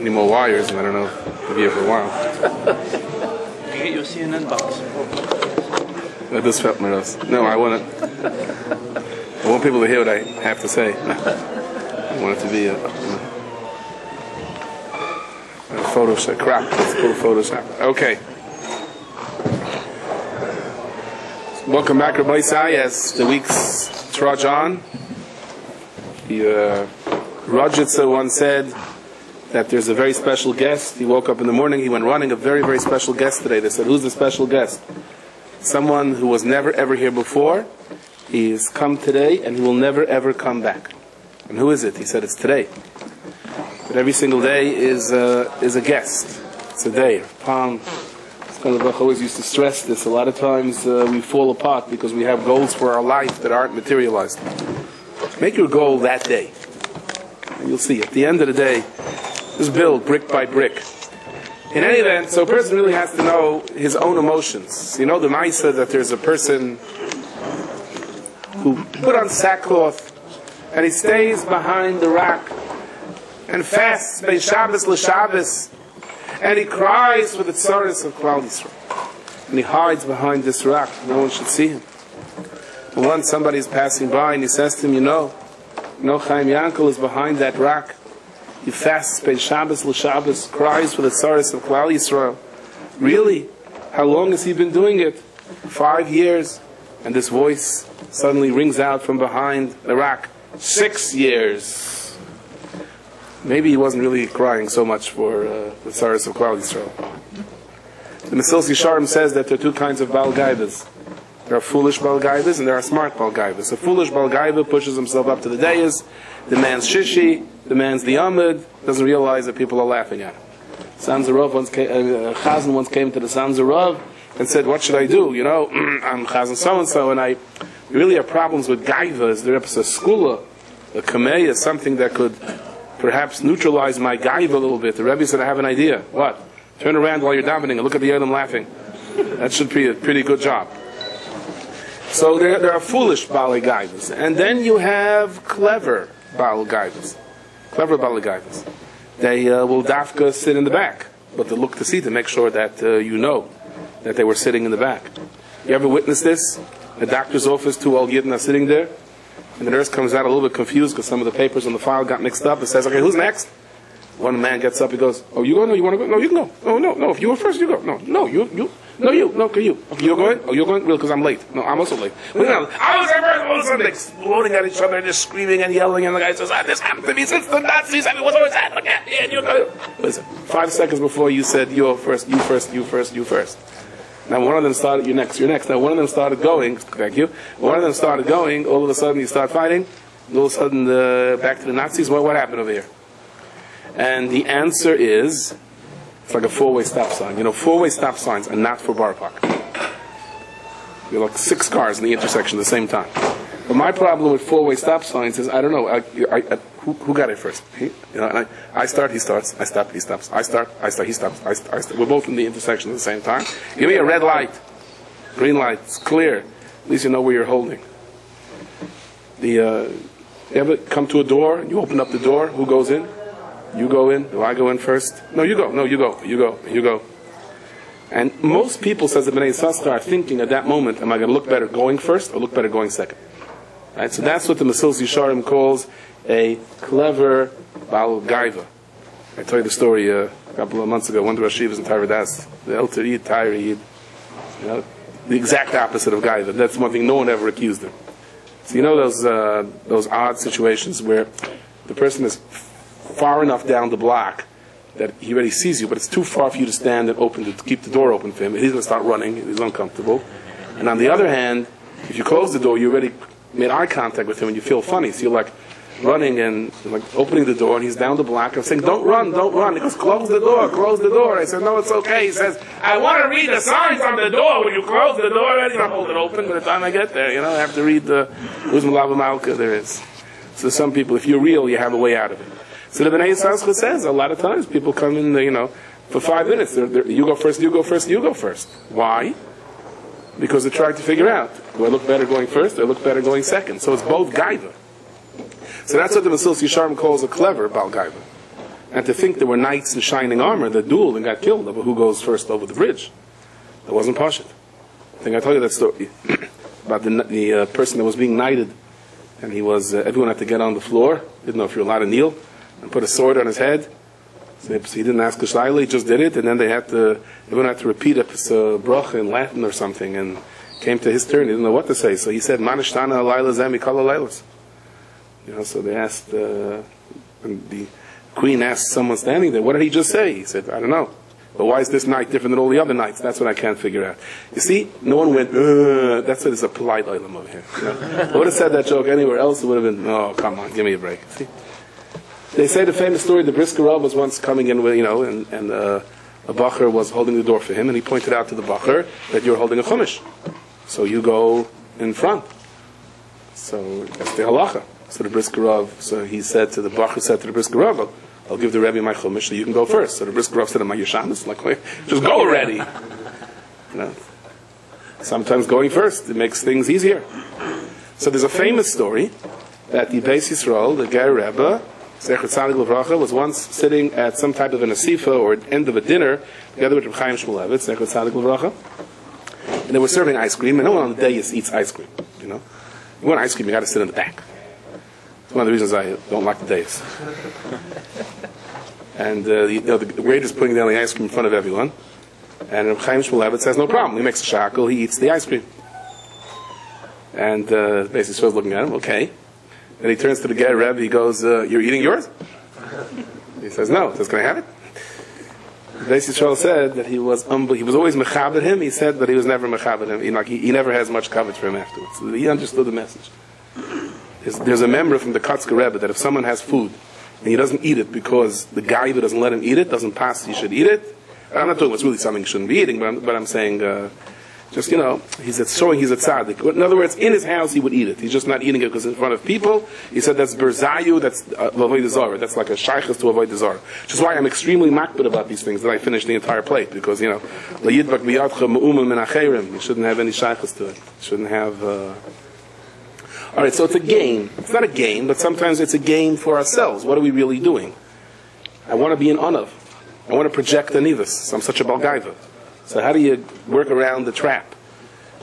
any more wires, and I don't know if it'll be here for a while. You get your CNN box. That does felt my nose. No, I want people to hear what I have to say. I want it to be a Photoshop. Crap. Let's pull Photoshop. Okay. Welcome back, Rabbi Isai, as the weeks trudge on. The Rajitza once said that there's a very special guest. He woke up in the morning, he went running, a very, very special guest today. They said, who's the special guest? Someone who was never, ever here before. He's come today, and he will never, ever come back. And who is it? He said, it's today. But every single day is a guest. It's a day. Palm. Baruch always used to stress this. A lot of times we fall apart because we have goals for our life that aren't materialized. Make your goal that day. And you'll see, at the end of the day, just build brick by brick. In any event, so a person really has to know his own emotions. You know the Maisa that there's a person who put on sackcloth and he stays behind the rock and fasts by Shabbos l'Shabbos, and he cries for the tzaras of Klal Yisrael. And he hides behind this rock. No one should see him. And once somebody is passing by and he says to him, you know Chaim Yankel is behind that rock. He fasts by Shabbos l'Shabbos, cries for the tzaras of Klal Yisrael. Really? How long has he been doing it? 5 years. And this voice suddenly rings out from behind the rock. 6 years. Maybe he wasn't really crying so much for the tzaras of Klal Yisrael. The Mesilas Yesharim says that there are two kinds of Baal Gaivas. There are foolish Baal Gaivas and there are smart Baal Gaivas. A foolish Baal Gaiva pushes himself up to the dais, demands shishi, demands the amud, doesn't realize that people are laughing at him. Chazan once came to the Sanzer Rav and said, what should I do? You know, I'm Chazan so-and-so, and I really have problems with Gaivas. There's a skula, a kameya, something that could perhaps neutralize my gaiva a little bit. The Rebbe said, I have an idea. What? Turn around while you're davening and look at the Yidam laughing. That should be a pretty good job. So there are foolish Baalei Gaivas. And then you have clever Baalei Gaivas. Clever Baalei Gaivas. They will dafka sit in the back, but they look to see to make sure that you know that they were sitting in the back. You ever witness this? A doctor's office, two old Yidden are sitting there, and the nurse comes out a little bit confused because some of the papers on the file got mixed up and says, okay, who's next? One man gets up, he goes, oh, you go? No, you want to go? No, you can go. Oh, no, if you go first, you go. No, you. Okay, you. Okay, you're going? Oh, you're going? Really, because I'm late. No, I'm also late. I was there all of a sudden exploding at each other and just screaming and yelling, and the guy says, this happened to me since the Nazis. I mean, what's always that? Look at me, and you go. Listen, 5 seconds before you said, you're first, you first, you first, you first. Now one of them started, you're next. Now one of them started going, thank you. One of them started going, all of a sudden you start fighting, and all of a sudden back to the Nazis. What happened over here? And the answer is, it's like a four-way stop sign. You know, four-way stop signs are not for bar park. You're like 6 cars in the intersection at the same time. But my problem with four-way stop signs is, I don't know, who got it first? He? You know, and I start, he starts. I stop, he stops. I start, he stops. I start. We're both in the intersection at the same time. Give me a red light, green light, it's clear. At least you know where you're holding. You ever come to a door, and you open up the door, who goes in? You go in. Do I go in first? No, you go. No, you go. You go. You go. And most people, says the Bnei Yissaschar, are thinking at that moment, am I going to look better going first or look better going second? Right? So that's what the Mesilas Yesharim calls a clever Baal Gaiva. I told you the story a couple of months ago. One of the Rashivas in Tayradas, the El Tarid, Tayrid, you know, the exact opposite of Gaiva. That's one thing no one ever accused him. So you know those odd situations where the person is far enough down the block that he already sees you, but it's too far for you to stand and open to keep the door open for him. He's going to start running. He's uncomfortable. And on the other hand, if you close the door, you already made eye contact with him and you feel funny. So you're like running and like opening the door, and he's down the block and saying, don't run. He goes, close the door. I said, no, it's okay. He says, I want to read the signs on the door. When you close the door, I don't hold it open. By the time I get there, I have to read the Uzmalava Malka there is. So some people, if you're real, you have a way out of it. So the Bnei Yissaschar says a lot of times people come in, for 5 minutes. You go first, you go first, you go first. Why? Because they're trying to figure out, do I look better going first, or I look better going second? So it's both Gaiva. So that's what the Mesilas Yesharim calls a clever Baal Gaiva. And to think there were knights in shining armor that dueled and got killed over who goes first over the bridge. That wasn't Pashut. I think I told you that story about the person that was being knighted, and he was everyone had to get on the floor, didn't know if you're allowed to kneel, and put a sword on his head. So he didn't ask a shayla, he just did it, and then everyone had to repeat a bracha in Latin or something, and came to his turn, he didn't know what to say, so he said, Manishtana alayla zemi kala laylas. So they asked, and the queen asked someone standing there, what did he just say? He said, I don't know. But why is this night different than all the other nights? That's what I can't figure out. You see, no one went, that's what is a polite item over here. I would have said that joke anywhere else, it would have been, oh, come on, give me a break. See? They say the famous story, the brisker Rav was once coming in with, and a bacher was holding the door for him, and he pointed out to the bacher that you're holding a chumash. So you go in front. So that's the halacha. So the brisker Rav, so he said to the bacher, said to the brisker Rav, I'll give the Rebbe my chumash so you can go first. So the brisker Rav said, am I your shamus? Like, just go already. Sometimes going first, it makes things easier. So there's a famous story that the Beis Yisrael, the Ger Rebbe, Zecher Tzadik Levracha, was once sitting at some type of an asifa or end of a dinner together with Reb Chaim Shmulevitz, Zecher Tzadik Levracha, and they were serving ice cream, and no one on the dais eats ice cream. You want ice cream, you got to sit in the back. It's one of the reasons I don't like the dais. And the waiter's putting down the ice cream in front of everyone, and Reb Chaim Shmulevitz says, no problem. He makes a shackle, he eats the ice cream. And basically Yisrael's looking at him, okay. And he turns to the Ger Rebbe, he goes, you're eating yours? He says, no. He says, can I have it? Beis Yisrael said that he was always mechaber him. He said that he was never mechaber him. He never has much coverage for him afterwards. So he understood the message. There's a member from the Kotzker Rebbe that if someone has food and he doesn't eat it because the guy who doesn't let him eat it doesn't pass, he should eat it. I'm not talking about it's really something he shouldn't be eating, but I'm saying, he's showing he's a tzaddik. In other words, in his house he would eat it. He's just not eating it because in front of people. He said that's berzayu, that's avoid zara. That's like a shaykhus to avoid the zara. Which is why I'm extremely makbid about these things, that I finish the entire plate. Because, you shouldn't have any shaykhus to it. You shouldn't have... Alright, so it's a game. It's not a game, but sometimes it's a game for ourselves. What are we really doing? I want to be an onav. I want to project a nivus. So I'm such a balgaiva. So how do you work around the trap?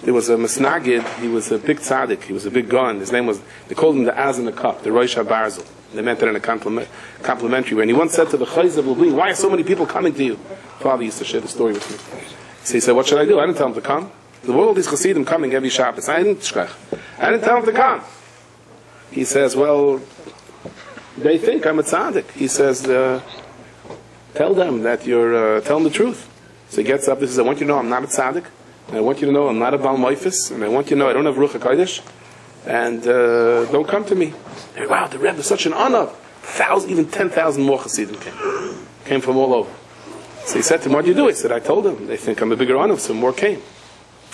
There was a Masnagid, he was a big tzaddik, he was a big gun. His name was, they called him the Az in the Cup, the Rosh HaBarzel. They meant it in a complimentary way. And he once said to the Chayz of Lublin, why are so many people coming to you? Father used to share the story with me. So he said, what should I do? I didn't tell him to come. The world, these Chassidim coming every Shabbos. I didn't tell him to come. He says, well, they think I'm a tzaddik. He says, tell them that tell them the truth. So he gets up and says, I want you to know I'm not a tzaddik, and I want you to know I'm not a Baal Moifis, and I want you to know I don't have Ruach HaKodesh, and don't come to me. And, wow, the Rebbe is such an honor. Even 10,000 more Chassidim came from all over. So he said to him, what do you do? He said, I told them, they think I'm a bigger honor, so more came.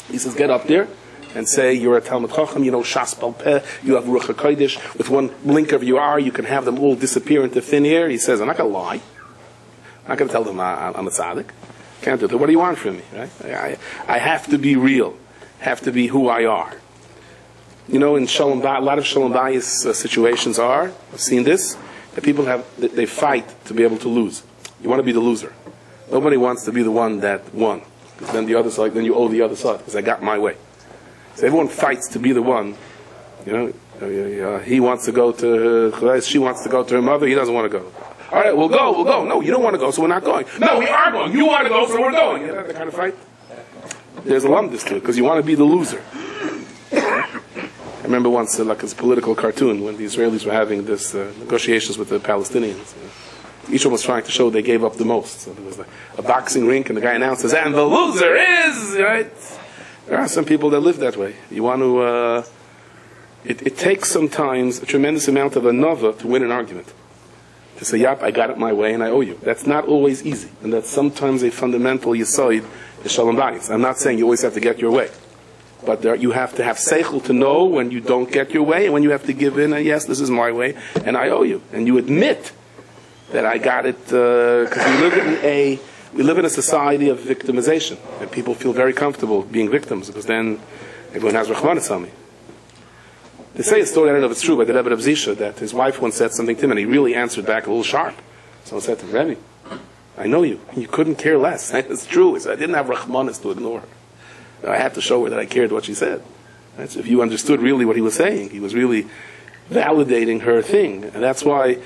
He says, get up there and say you're a Talmud Chacham, Shas Bal Peh, you have Ruach HaKodesh, with one blink of your eye, you can have them all disappear into thin air. He says, I'm not going to lie. I'm not going to tell them I'm a tzaddik. Can't do it. What do you want from me? Right? I have to be real. Have to be who I are. In Shalom Bayis, a lot of Shalom Bayis situations I've seen this, that people they fight to be able to lose. You want to be the loser. Nobody wants to be the one that won. Because then the other side, then you owe the other side, because I got my way. So everyone fights to be the one. He wants to go to, she wants to go to her mother, he doesn't want to go. All right, we'll go. No, you don't want to go, so we're not going. No, we are going. You want to go, so we're going. You know that kind of fight? There's a lumdus to it, because you want to be the loser. I remember once, like a political cartoon, when the Israelis were having this negotiations with the Palestinians. Each one was trying to show they gave up the most. So there was a boxing rink, and the guy announces, and the loser is, right? There are some people that live that way. You want to, it takes sometimes a tremendous amount of anova to win an argument. To say, yep, I got it my way and I owe you. That's not always easy. And that's sometimes a fundamental yisoid in Shalom Bayis. I'm not saying you always have to get your way. But you have to have seichel to know when you don't get your way and when you have to give in and yes, this is my way and I owe you. And you admit that I got it, because we live in a society of victimization. And people feel very comfortable being victims because then everyone has Rachmanis on me. They say a story, I don't know if it's true, by the Rebbe of Zisha, that his wife once said something to him and he really answered back a little sharp. Someone said to him, Rabbi, I know you. You couldn't care less. It's true. He said, I didn't have Rahmanis to ignore her. I had to show her that I cared what she said. Right? So if you understood really what he was saying, he was really validating her thing. And that's why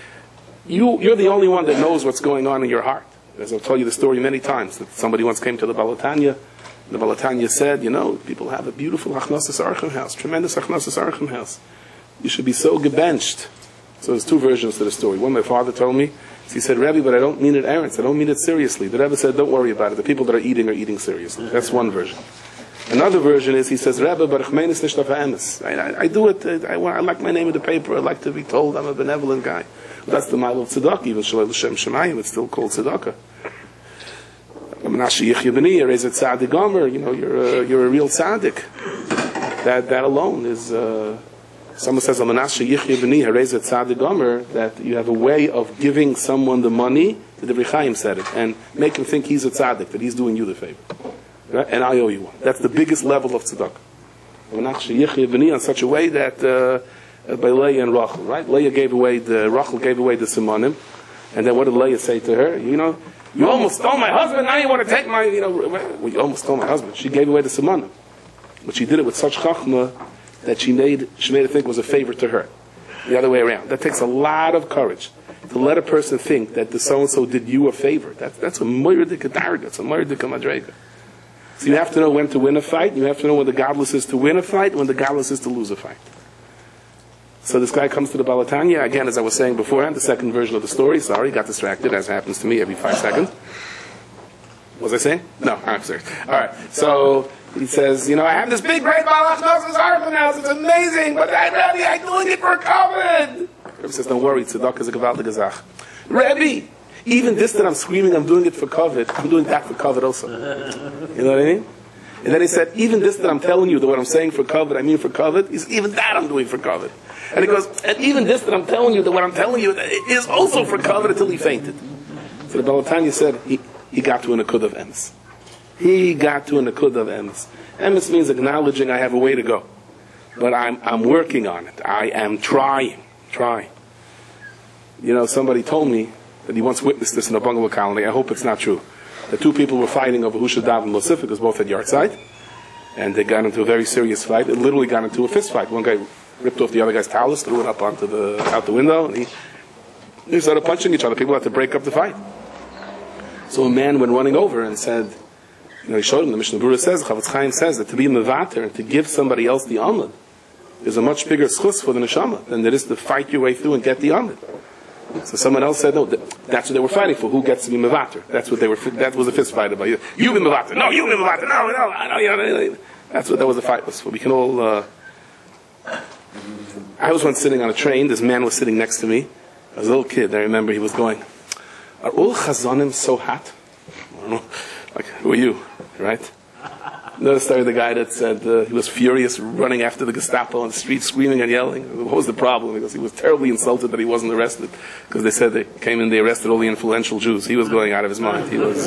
you're the only one that knows what's going on in your heart. As I've told you the story many times, that somebody once came to the Balatanya. The Balatanya said, people have a beautiful Achnasas Archim house, tremendous Achnasas Archim house. You should be so gebenched. So there's two versions to the story. One my father told me, he said, Rabbi, but I don't mean it errands. I don't mean it seriously. The Rebbe said, don't worry about it. The people that are eating seriously. That's one version. Another version is, he says, Rebbe, but I do it, I like my name in the paper, I like to be told I'm a benevolent guy. But that's the mile of tzedakah, even Shalom Shem Shemayim, it's still called tzedakah. You're a real tzaddik. That alone is, someone says, that you have a way of giving someone the money, the Rebbe Chaim said it, and make him think he's a tzaddik, that he's doing you the favor. Right? And I owe you one. That's the biggest level of tzedakah. On such a way that by Leah and Rachel, right? Rachel gave away the simanim, and then what did Leah say to her? You almost stole my husband. Now you want to take my, well, you almost stole my husband. She gave away the simanim, but she did it with such chachma that she made it think it was a favor to her. The other way around. That takes a lot of courage to let a person think that the so and so did you a favor. That's a moyerdik darga. It's a moyerdik madrega. So you have to know when to win a fight. You have to know when the godless is to win a fight, when the godless is to lose a fight. So this guy comes to the Balatanya. Again, as I was saying beforehand, the second version of the story. Sorry, got distracted, as happens to me every 5 seconds. What was I saying? No, I'm sorry. All right. So he says, I have this big, great Balach Nos's Arthur house. It's amazing, but I'm doing it for COVID. Rabbi says, don't worry, tzedakah is a gewaltige Gezach. Rabbi, even this that I'm screaming, I'm doing it for COVID, I'm doing that for COVID also. You know what I mean? And then he said, even this that I'm telling you, that what I'm saying for COVID, I mean for COVID, is even that I'm doing for COVID. And he goes, and even this that I'm telling you, that what I'm telling you is also for COVID, until he fainted. So the Balatanya said, he got to an akud of emes. He got to an akud of emes. Emes means acknowledging I have a way to go. But I'm working on it. I am trying. Somebody told me that he once witnessed this in a bungalow colony. I hope it's not true. The two people were fighting over who should daven Mosif, because both had yahrzeit, and they got into a very serious fight. It literally got into a fist fight. One guy ripped off the other guy's talus, threw it up out the window, and they started punching each other. People had to break up the fight. So a man went running over and said, he showed him, the Mishnah Berurah says, Chavetz Chaim says that to be mevater and to give somebody else the amud is a much bigger schus for the neshama than it is to fight your way through and get the amud. So someone else said, no, that's what they were fighting for. Who gets to be mevater? That was a fist fight about you. You be mevater. No, you be mevater. No, I know. That's what that was a fight was for. We can all. I was once sitting on a train. This man was sitting next to me. I was a little kid. I remember he was going, "Are all chazanim so hot?" I don't know. Like, who are you? Right? Another story, the guy that said he was furious, running after the Gestapo on the street, screaming and yelling. What was the problem? Because he was terribly insulted that he wasn't arrested. Because they said they came in, they arrested all the influential Jews. He was going out of his mind. He was.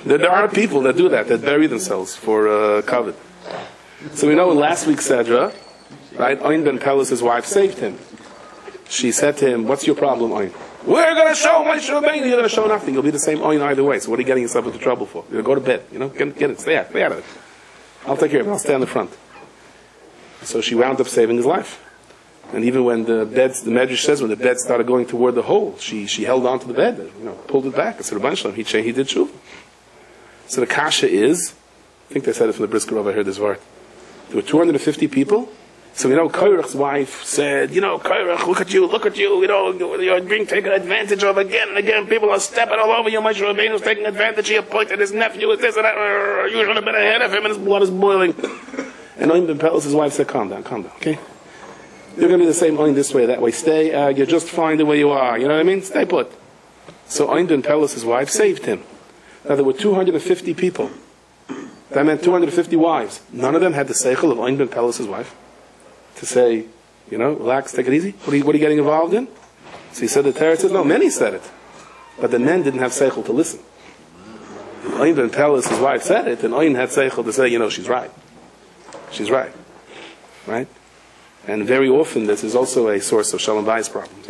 There are people that do that bury themselves for COVID. So we know in last week's Sedra, right, Oin ben Pelas, his wife, saved him. She said to him, "What's your problem, Oin? We're going to show my Rabbeinu. You're going to show nothing. You'll be the same Oin either way. So what are you getting yourself into trouble for? You're going to go to bed. Get it. Stay out of it. I'll take care of it. I'll stay on the front." So she wound up saving his life. And even when the Medrash says, when the bed started going toward the hole, she held on to the bed, pulled it back. I said, Rabban Shalom, he did tshuva. So the kasha is, I think they said it from the brisker over, I heard this word. There were 250 people. So Korach's wife said, Korach, look at you, you're being taken advantage of again and again. People are stepping all over you. Moshe Rabbeinu's taking advantage. He appointed his nephew with this and that. You should have been ahead of him, and his blood is boiling. And Oin ben Pelas, his wife, said, calm down, okay? You're going to be the same Oin this way, that way. Stay, you're just fine the way you are. You know what I mean? Stay put. So Oin ben Pelas, his wife, saved him. Now there were 250 people. That meant 250 wives. None of them had the seichel of Oin ben Pelas, his wife, to say, relax, take it easy. What are you getting involved in? So he said, the Torah says, no, many said it. But the men didn't have seichel to listen. Oin ben Pelas, his wife, said it, and Oin had seichel to say, she's right. She's right. Right? And very often this is also a source of shalom bayis problems,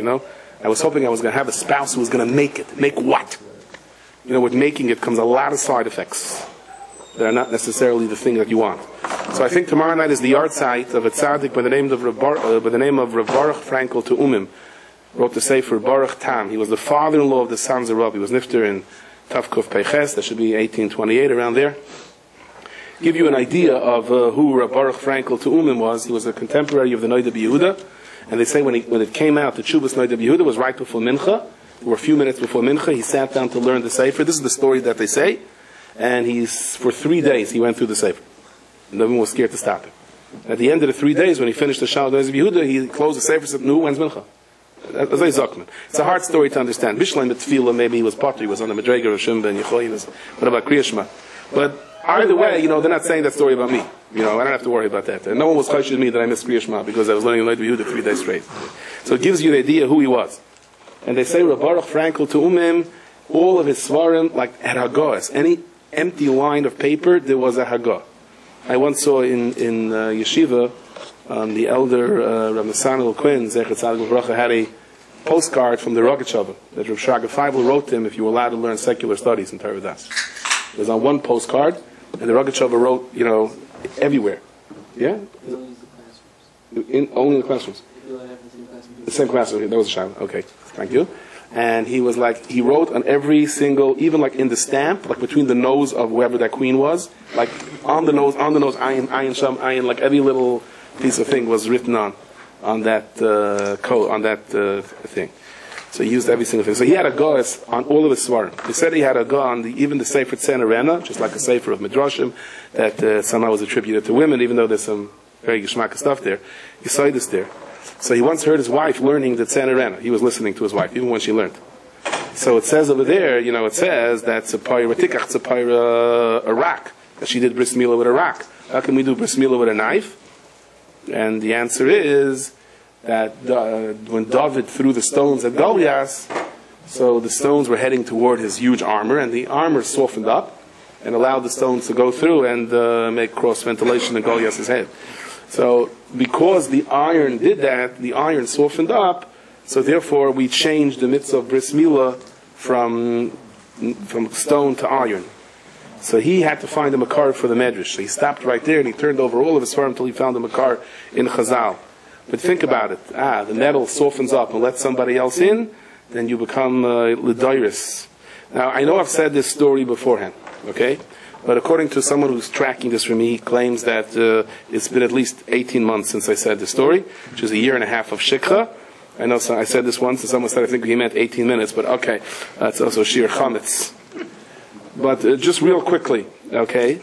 I was hoping I was going to have a spouse who was going to make it. Make what? You know, with making it comes a lot of side effects that are not necessarily the thing that you want. So I think tomorrow night is the yard site of a tzaddik by the name of Rav Baruch Frankel to Umim. Wrote the Sefer Baruch Tam. He was the father-in-law of the sons of Rabbi. He was nifter in Tavkuf Peiches. That should be 1828, around there. Give you an idea of who Rav Baruch Frankel to Umim was. He was a contemporary of the Noida B'Yehuda. And they say when it came out, the Chubas Noida B'Yehuda was right before Mincha. There were a few minutes before Mincha. He sat down to learn the Sefer. This is the story that they say. And for 3 days, he went through the Sefer. No one was scared to stop him. At the end of the 3 days, when he finished the Shal Noida B'Yehuda, he closed the Sefer and said, "No, when's Mincha?" It's a hard story to understand. Bishleim Tefillah, maybe he was potter, he was on the Madrega of Shimba and Yechoyin. What about Kriyashma? But either way, they're not saying that story about me. I don't have to worry about that. And no one was chashid me that I missed Kriyashma because I was learning Leid Yehuda 3 days straight. So it gives you the idea who he was. And they say Rav Baruch Frankel to Umim, all of his svarim, like at Hagos, any empty line of paper, there was a Hagah. I once saw in Yeshiva, the elder Rav Nathaniel Quinn, Zecher Tzaddik L'Bracha, had a postcard from the Rogatchover that Rav Shraga Feibel wrote to him if you were allowed to learn secular studies in Torah Das. It was on one postcard, and the Rogatchover wrote, everywhere. Yeah? Only in the classrooms. The same classroom. That was a Shabbat. Okay, thank you. And he was like, he wrote on every single, even like in the stamp, like between the nose of whoever that queen was, like on the nose, ayin, sham, ayin, like every little piece of thing was written on that code, on that thing. So he used every single thing. So he had a goes on all of his svarim. He said he had a go on even the Sefer Tzena, just like a Sefer of Midrashim, that somehow was attributed to women, even though there's some very geschmack stuff there. He saw this there. So he once heard his wife learning the Tzena. He was listening to his wife, even when she learned. So it says over there, it says that Tzapayra Tikach, Tzapayra a rock, that she did bris milah with a rock. How can we do bris milah with a knife? And the answer is that when David threw the stones at Goliath, so the stones were heading toward his huge armor, and the armor softened up and allowed the stones to go through and make cross ventilation in Goliath's head. So because the iron did that, the iron softened up, so therefore we changed the mitzvah of bris milah from stone to iron. So he had to find a makar for the medrash. So he stopped right there and he turned over all of his farm until he found a makar in Chazal. But think about it. The metal softens up and lets somebody else in, then you become Lidairis. Now, I know I've said this story beforehand, okay? But according to someone who's tracking this for me, he claims that it's been at least 18 months since I said the story, which is a year and a half of Shikha. I know I said this once and someone said I think he meant 18 minutes, but okay. It's also Shir Chametz. But just real quickly, okay?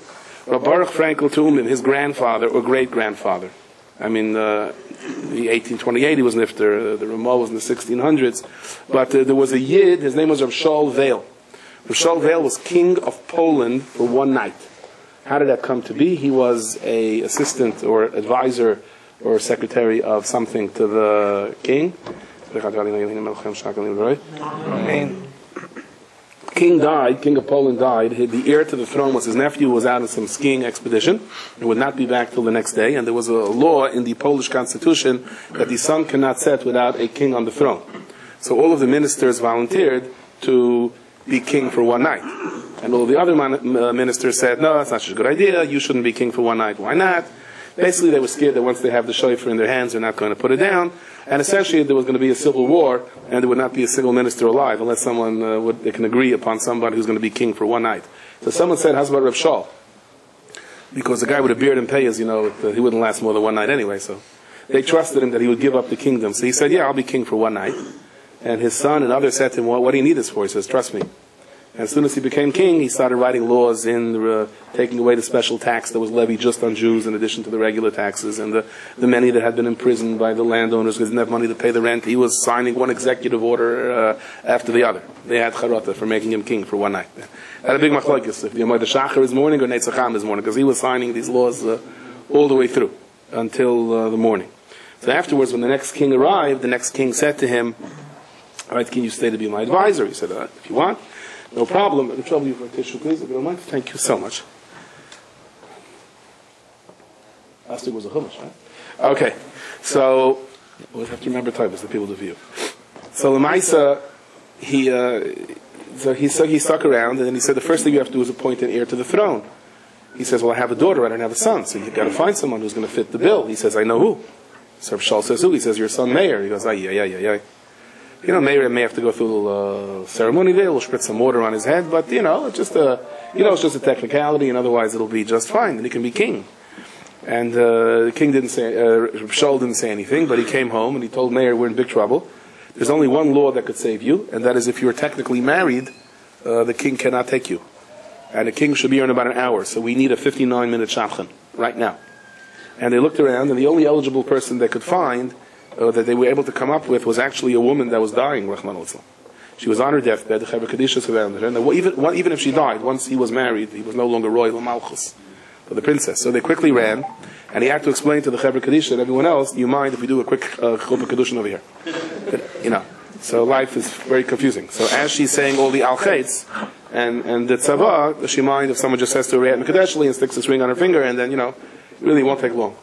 Rav Baruch Frankel to Umim, his grandfather or great-grandfather. I mean, the 1828 he was nifter, the Ramah was in the 1600s. But there was a Yid, his name was Rav Shaul Veil. Rav Shaul Veil was king of Poland for one night. How did that come to be? He was a assistant or advisor or secretary of something to the king. King died, King of Poland died. The heir to the throne was his nephew, who was out on some skiing expedition and would not be back till the next day. And there was a law in the Polish constitution that the sun cannot set without a king on the throne. So all of the ministers volunteered to be king for one night. And all of the other ministers said, no, it's not such a good idea. You shouldn't be king for one night. Why not? Basically, they were scared that once they have the shofar in their hands, they're not going to put it down. And essentially, there was going to be a civil war, and there would not be a single minister alive unless someone they can agree upon somebody who's going to be king for one night. So someone said, how's about Rav Shaul? Because the guy with a beard and payas, he wouldn't last more than one night anyway. So they trusted him that he would give up the kingdom. So he said, yeah, I'll be king for one night. And his son and others said to him, well, what do you need this for? He says, trust me. And as soon as he became king, he started writing laws in taking away the special tax that was levied just on Jews in addition to the regular taxes, and the many that had been imprisoned by the landowners because they didn't have money to pay the rent. He was signing one executive order after the other. They had charata for making him king for one night. Had a big machlokes if the Schachter is morning or Netzacham is morning, because he was signing these laws all the way through until the morning. So afterwards, when the next king arrived, the next king said to him, all right, can you stay to be my advisor? He said, if you want. No problem. The trouble you for tissue, please, if you don't mind. Thank you so much. Last week was a chumash, right? Okay. So, we'll have to remember types, the people to view. So Lamaisa, he stuck around, and then he said, the first thing you have to do is appoint an heir to the throne. He says, well, I have a daughter, I don't have a son, so you've got to find someone who's going to fit the bill. He says, I know who. So Fischel says, who? He says, your son Meir. He goes, yeah. Meir may have to go through a little ceremony there, we'll spritz some water on his head, but, it's just a technicality, and otherwise it'll be just fine, and he can be king. And the king Fischel didn't say anything, but he came home and he told Meir, we're in big trouble. There's only one law that could save you, and that is if you're technically married, the king cannot take you. And the king should be here in about an hour, so we need a 59-minute Schachter right now. And they looked around, and the only eligible person they could find that they were able to come up with was actually a woman that was dying, Rahman al-Islam. She was on her deathbed, the Chaver Kadisha surrounded her, and even if she died, once he was married, he was no longer royal Malchus, but the princess. So they quickly ran, and he had to explain to the Chaver Kadisha and everyone else, do you mind if we do a quick Chuppah Kedushin over here? So life is very confusing. So as she's saying all the al-chaitz and the tzavah, does she mind if someone just says to her Mekadeshli and sticks this ring on her finger, and then, it really won't take long.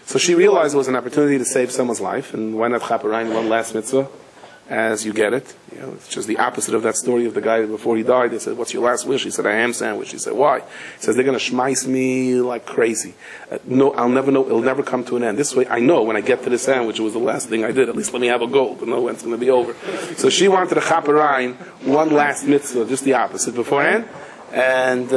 So she realized it was an opportunity to save someone's life, and why not chaperein one last mitzvah as you get it? It's just the opposite of that story of the guy before he died. They said, what's your last wish? He said, a ham sandwich. He said, why? He says, they're going to schmeiss me like crazy. No, I'll never know. It'll never come to an end. This way, I know when I get to the sandwich, it was the last thing I did. At least let me have a goal to know when it's going to be over. So she wanted to chaperein one last mitzvah, just the opposite beforehand, and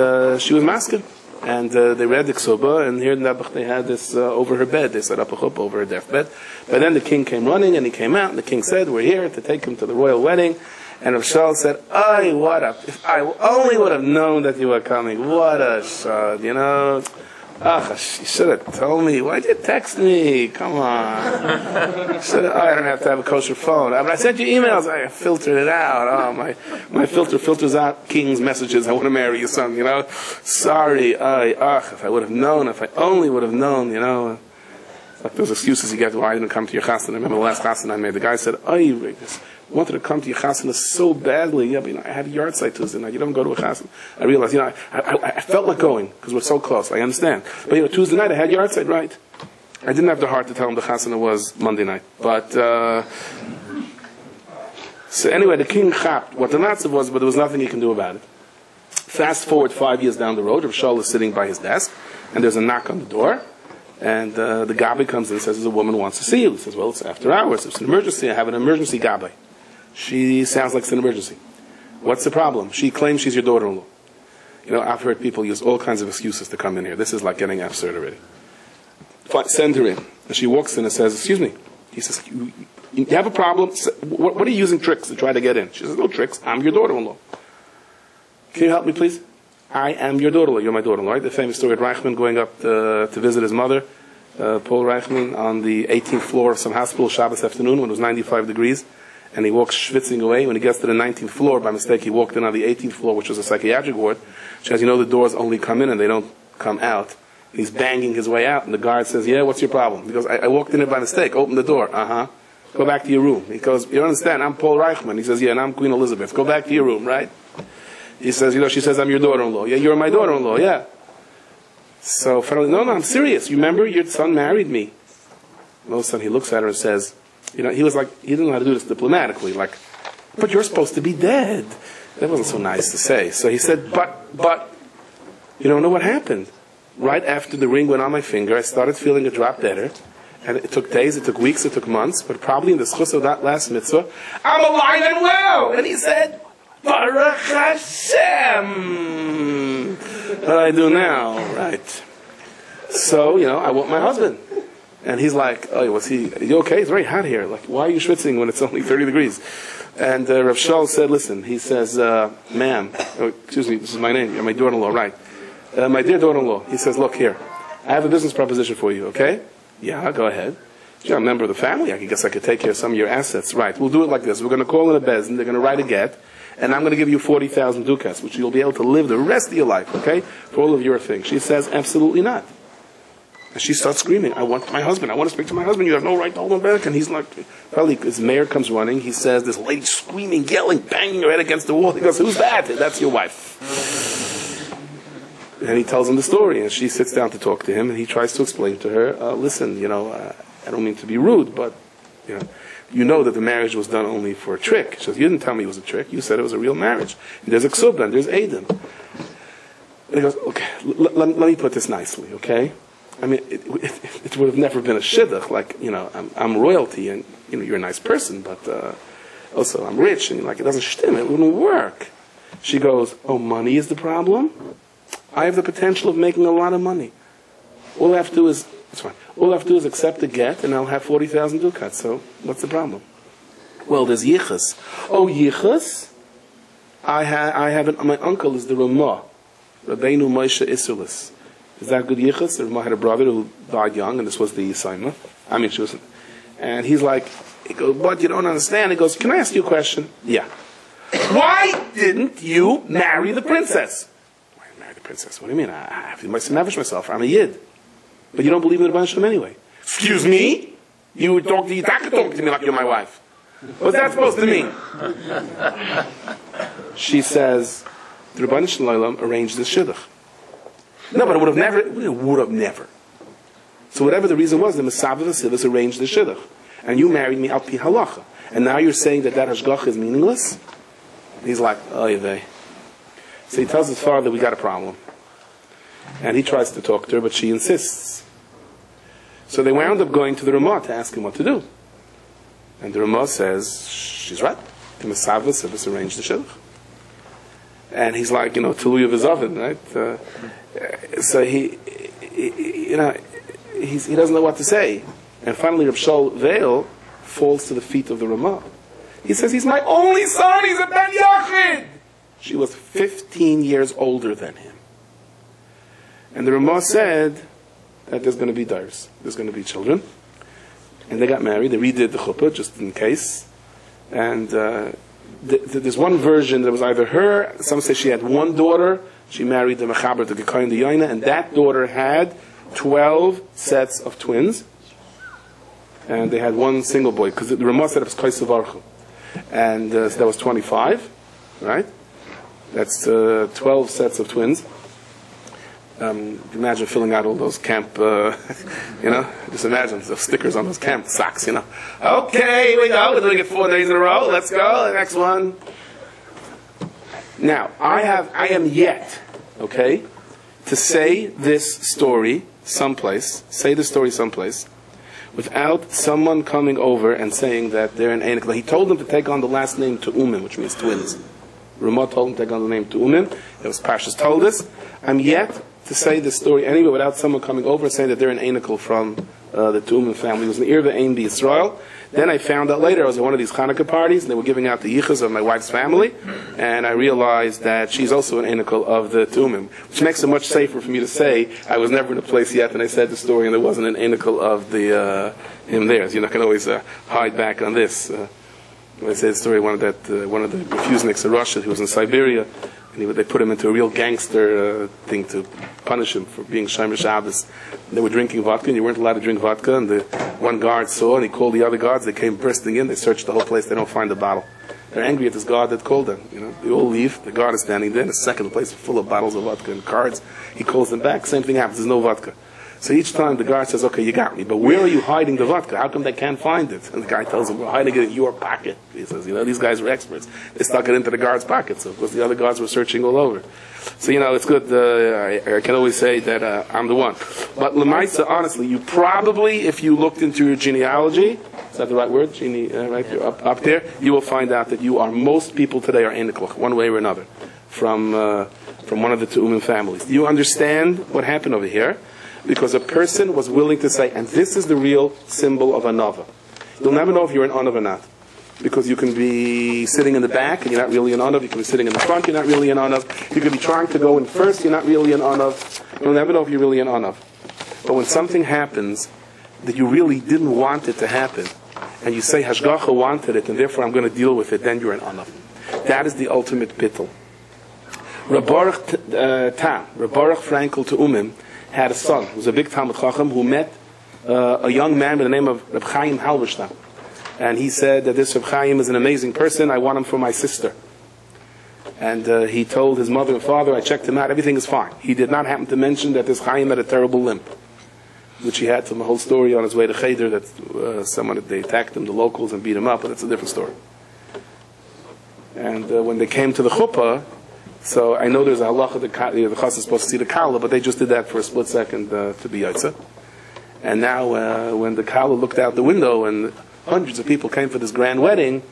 she was masking. And they read the ksuba, and here in Nebuch they had this over her bed. They set up a chuppah over her deathbed. But then the king came running, and he came out, and the king said, we're here to take him to the royal wedding. And Fischel said, if I only would have known that you were coming. What a shot, you should have told me. Why'd you text me? Come on. I don't have to have a kosher phone. But I sent you emails. I filtered it out. My filter filters out king's messages. I want to marry your son, Sorry. If I would have known, if I only would have known, Like those excuses you get why I didn't come to your chassan. I remember the last chassan I made. The guy said, I wanted to come to your chassan so badly. I had a yard site Tuesday night. You don't go to a chassan. I realized, I felt like going because we're so close. I understand. But, Tuesday night I had yard site, right? I didn't have the heart to tell him the chasana was Monday night. But, so anyway, the king chapped what the Natsav was, but there was nothing he can do about it. Fast forward 5 years down the road, Rav Shaul is sitting by his desk, and there's a knock on the door, and the Gabbai comes in and says, there's a woman who wants to see you. He says, well, it's after hours. It's an emergency. I have an emergency, Gabbai. She sounds like it's an emergency. What's the problem? She claims she's your daughter-in-law. I've heard people use all kinds of excuses to come in here. This is like getting absurd already. Send her in. And she walks in and says, excuse me. He says, you have a problem? What are you using tricks to try to get in? She says, no tricks. I'm your daughter-in-law. Can you help me, please? I am your daughter-in-law. You're my daughter-in-law, right? The famous story of Reichman going up to visit his mother, Paul Reichman, on the 18th floor of some hospital Shabbos afternoon when it was 95 degrees. And he walks schwitzing away. When he gets to the 19th floor, by mistake, he walked in on the 18th floor, which was a psychiatric ward. She says, the doors only come in and they don't come out. He's banging his way out, and the guard says, yeah, what's your problem? He goes, I walked in here by mistake. Open the door. Go back to your room. He goes, you don't understand, I'm Paul Reichman. He says, yeah, and I'm Queen Elizabeth. Go back to your room, right? He says, she says, I'm your daughter-in-law. Yeah, you're my daughter-in-law, yeah. So, finally, no, I'm serious. You remember, your son married me. And all of a sudden, he looks at her and says, he was like, he didn't know how to do this diplomatically, but you're supposed to be dead. That wasn't so nice to say. So he said, but, you don't know what happened. Right after the ring went on my finger, I started feeling a drop better. And it took days, it took weeks, it took months, but probably in the schus of that last mitzvah, I'm alive and well! And he said, Baruch Hashem! What do I do now? Right. So, I want my husband. And he's like, are you okay? It's very hot here. Why are you schwitzing when it's only 30 degrees? And Rav Shaul said, listen, he says, ma'am, excuse me, this is my name, you're my daughter-in-law, right? My dear daughter-in-law, he says, look here, I have a business proposition for you, okay? Yeah, go ahead. You're a member of the family, I guess I could take care of some of your assets. Right, we'll do it like this. We're going to call in a bezin, they're going to write a get, and I'm going to give you 40,000 dukas, which you'll be able to live the rest of your life, okay? For all of your things. She says, absolutely not. And she starts screaming, I want my husband, I want to speak to my husband, you have no right to hold him back. And he's like, probably his mayor comes running, he says, this lady screaming, yelling, banging her head against the wall. He goes, who's that? That's your wife. And he tells him the story, and she sits down to talk to him, and he tries to explain to her, listen, I don't mean to be rude, but, you know that the marriage was done only for a trick. She says, you didn't tell me it was a trick. You said it was a real marriage. And there's a ksubah, and there's Adam. And he goes, okay, let me put this nicely, okay? I mean, it would have never been a shidduch, like, I'm royalty, and, you're a nice person, but also I'm rich, and it doesn't shtim, it wouldn't work. She goes, oh, money is the problem? I have the potential of making a lot of money. All I have to do is, it's fine. All I have to do is accept the get, and I'll have 40,000 dukats. So, what's the problem? Well, there's yichus. Oh, yichus? I have my uncle is the Ramah, Rabbeinu Moshe Isulis. Is that good yichus? The Ramah had a brother who died young, and this was the Yisaima. I mean, she wasn't. And he goes, what, you don't understand? He goes, can I ask you a question? Yeah. Why didn't you marry the princess? Why didn't I marry the princess? What do you mean? I have to establish myself. I'm a yid. But you don't believe in the Rebbeinu Shalom anyway. Excuse me? You talk to me like you're my wife. What's that supposed to mean? She says, the Rebbeinu Shalom arranged this shidduch. No, but it would have never. So whatever the reason was, the Mesavah Vasilis arranged the shidduch. And you married me al pi halacha. And now you're saying that hashgacha is meaningless? He's like, oy vey. So he tells his father, we got a problem. And he tries to talk to her, but she insists. So they wound up going to the Ramah to ask him what to do. And the Ramah says, she's right. The Mesavah Sivis arranged the shidduch. And he's like, Tului of his oven, right? So he doesn't know what to say. And finally, Reb Shol Veil falls to the feet of the Ramah. He says, he's my only son, he's a Ben Yachid! She was 15 years older than him. And the Ramah said that there's going to be dars. There's going to be children. And they got married. They redid the chuppah, just in case. And there's one version that was either her, some say she had one daughter, she married the Mechaber, the Gekayim, the Yaina, and that daughter had 12 sets of twins. And they had one single boy, because the Ramah said it was Kaisav Archu. And so that was 25, right? That's 12 sets of twins. Imagine filling out all those camp, just imagine those stickers on those camp socks, Okay, here we go. We're doing it 4 days in a row. Let's go. The next one. Now, I am yet, to say this story someplace, without someone coming over and saying that they're an Einik. He told them to take on the last name Tu'umim, which means twins. Ramah told them to take on the name Tu'umim. It was Parshas told us. I'm yet to say this story anyway without someone coming over and saying that they're an Einikal from the Tu'umim family. It was an Irva Ein B'Yisrael. Then I found out later, I was at one of these Hanukkah parties, and they were giving out the yichus of my wife's family, and I realized that she's also an Einikal of the Tu'umim, which makes it much safer for me to say I was never in a place yet, and I said the story, and there wasn't an Einikal of the him there. So you're not going to always hide back on this. I said the story, one of the refuseniks of Russia who was in Siberia, and they put him into a real gangster thing to punish him for being Shomer Shabbos. They were drinking vodka, and you weren't allowed to drink vodka, and the one guard saw, and he called the other guards. They came bursting in. They searched the whole place. They don't find the bottle. They're angry at this guard that called them. They all leave. The guard is standing there. In a second, the place is full of bottles of vodka and cards. He calls them back. Same thing happens. There's no vodka. So each time the guard says, okay, you got me, but where are you hiding the vodka? How come they can't find it? And the guy tells him, we're hiding it in your pocket. He says, these guys are experts. They stuck it into the guard's pocket, so of course the other guards were searching all over. So, it's good. I can always say that I'm the one. But Lemaisa, honestly, you probably, if you looked into your genealogy, is that the right word? Right? You're up there. You will find out that most people today are Einikal, one way or another, from one of the Tu'umim families. Do you understand what happened over here? Because a person was willing to say, and this is the real symbol of Anava. You'll never know if you're an Anav or not. Because you can be sitting in the back and you're not really an Anav. You can be sitting in the front, you're not really an Anav. You could be trying to go in first, you're not really an Anav. You'll never know if you're really an Anav. But when something happens that you really didn't want it to happen, and you say, Hashgacha wanted it, and therefore I'm going to deal with it, then you're an Anav. That is the ultimate bittul. Rabbaruch Frankel Tu'umim had a son who was a big Talmud Chacham who met a young man by the name of Reb Chaim Halberstam. And he said that this Reb Chaim is an amazing person, I want him for my sister. And he told his mother and father, I checked him out, everything is fine. He did not happen to mention that this Chaim had a terrible limp. which he had from a whole story on his way to Cheder that they attacked him, the locals, and beat him up, but that's a different story. And when they came to the chuppah, so I know there's a halacha the chas is supposed to see the kala, but they just did that for a split second to be yaitza. And now when the kala looked out the window and hundreds of people came for this grand wedding,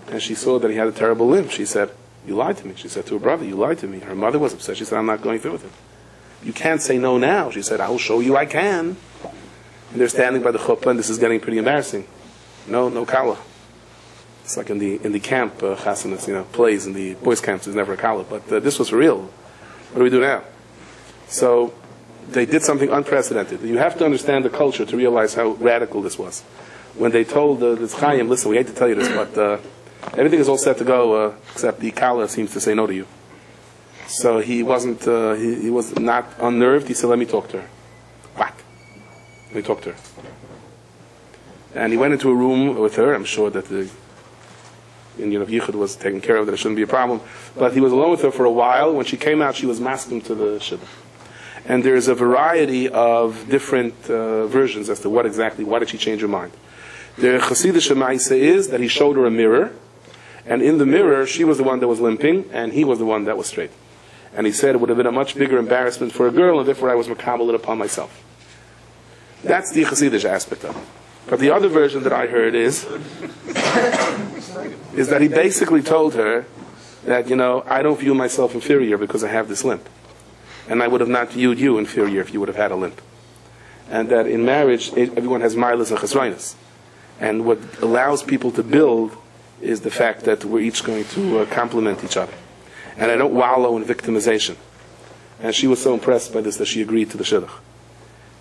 and she saw that he had a terrible limp, she said, "You lied to me." She said to her brother, "You lied to me." Her mother was upset. She said, "I'm not going through with it." "You can't say no now." She said, "I will show you I can." And they're standing by the chuppah, and this is getting pretty embarrassing. No kala. It's like in the camp, chasanas, plays in the boys' camps, there's never a kala. But this was for real. What do we do now? So they did something unprecedented. You have to understand the culture to realize how radical this was. When they told the Chaim, "Listen, we hate to tell you this, but everything is all set to go, except the kala seems to say no to you." So he wasn't. He was not unnerved. He said, "Let me talk to her." Whack. Let me talk to her. And he went into a room with her. I'm sure that the Indian of Yichud was taken care of, that it shouldn't be a problem. But he was alone with her for a while. When she came out, she was masking to the shidduch. And there's a variety of different versions as to why did she change her mind. The Chassidish Ma'aseh is that he showed her a mirror, and in the mirror, she was the one that was limping, and he was the one that was straight. And he said it would have been a much bigger embarrassment for a girl, and therefore I was makabel it upon myself. That's the Chassidish aspect of it. But the other version that I heard is that he basically told her that, I don't view myself inferior because I have this limp. And I would have not viewed you inferior if you would have had a limp. And that in marriage, everyone has milas and chesroinus. And what allows people to build is the fact that we're each going to complement each other. And I don't wallow in victimization. And she was so impressed by this that she agreed to the shidduch.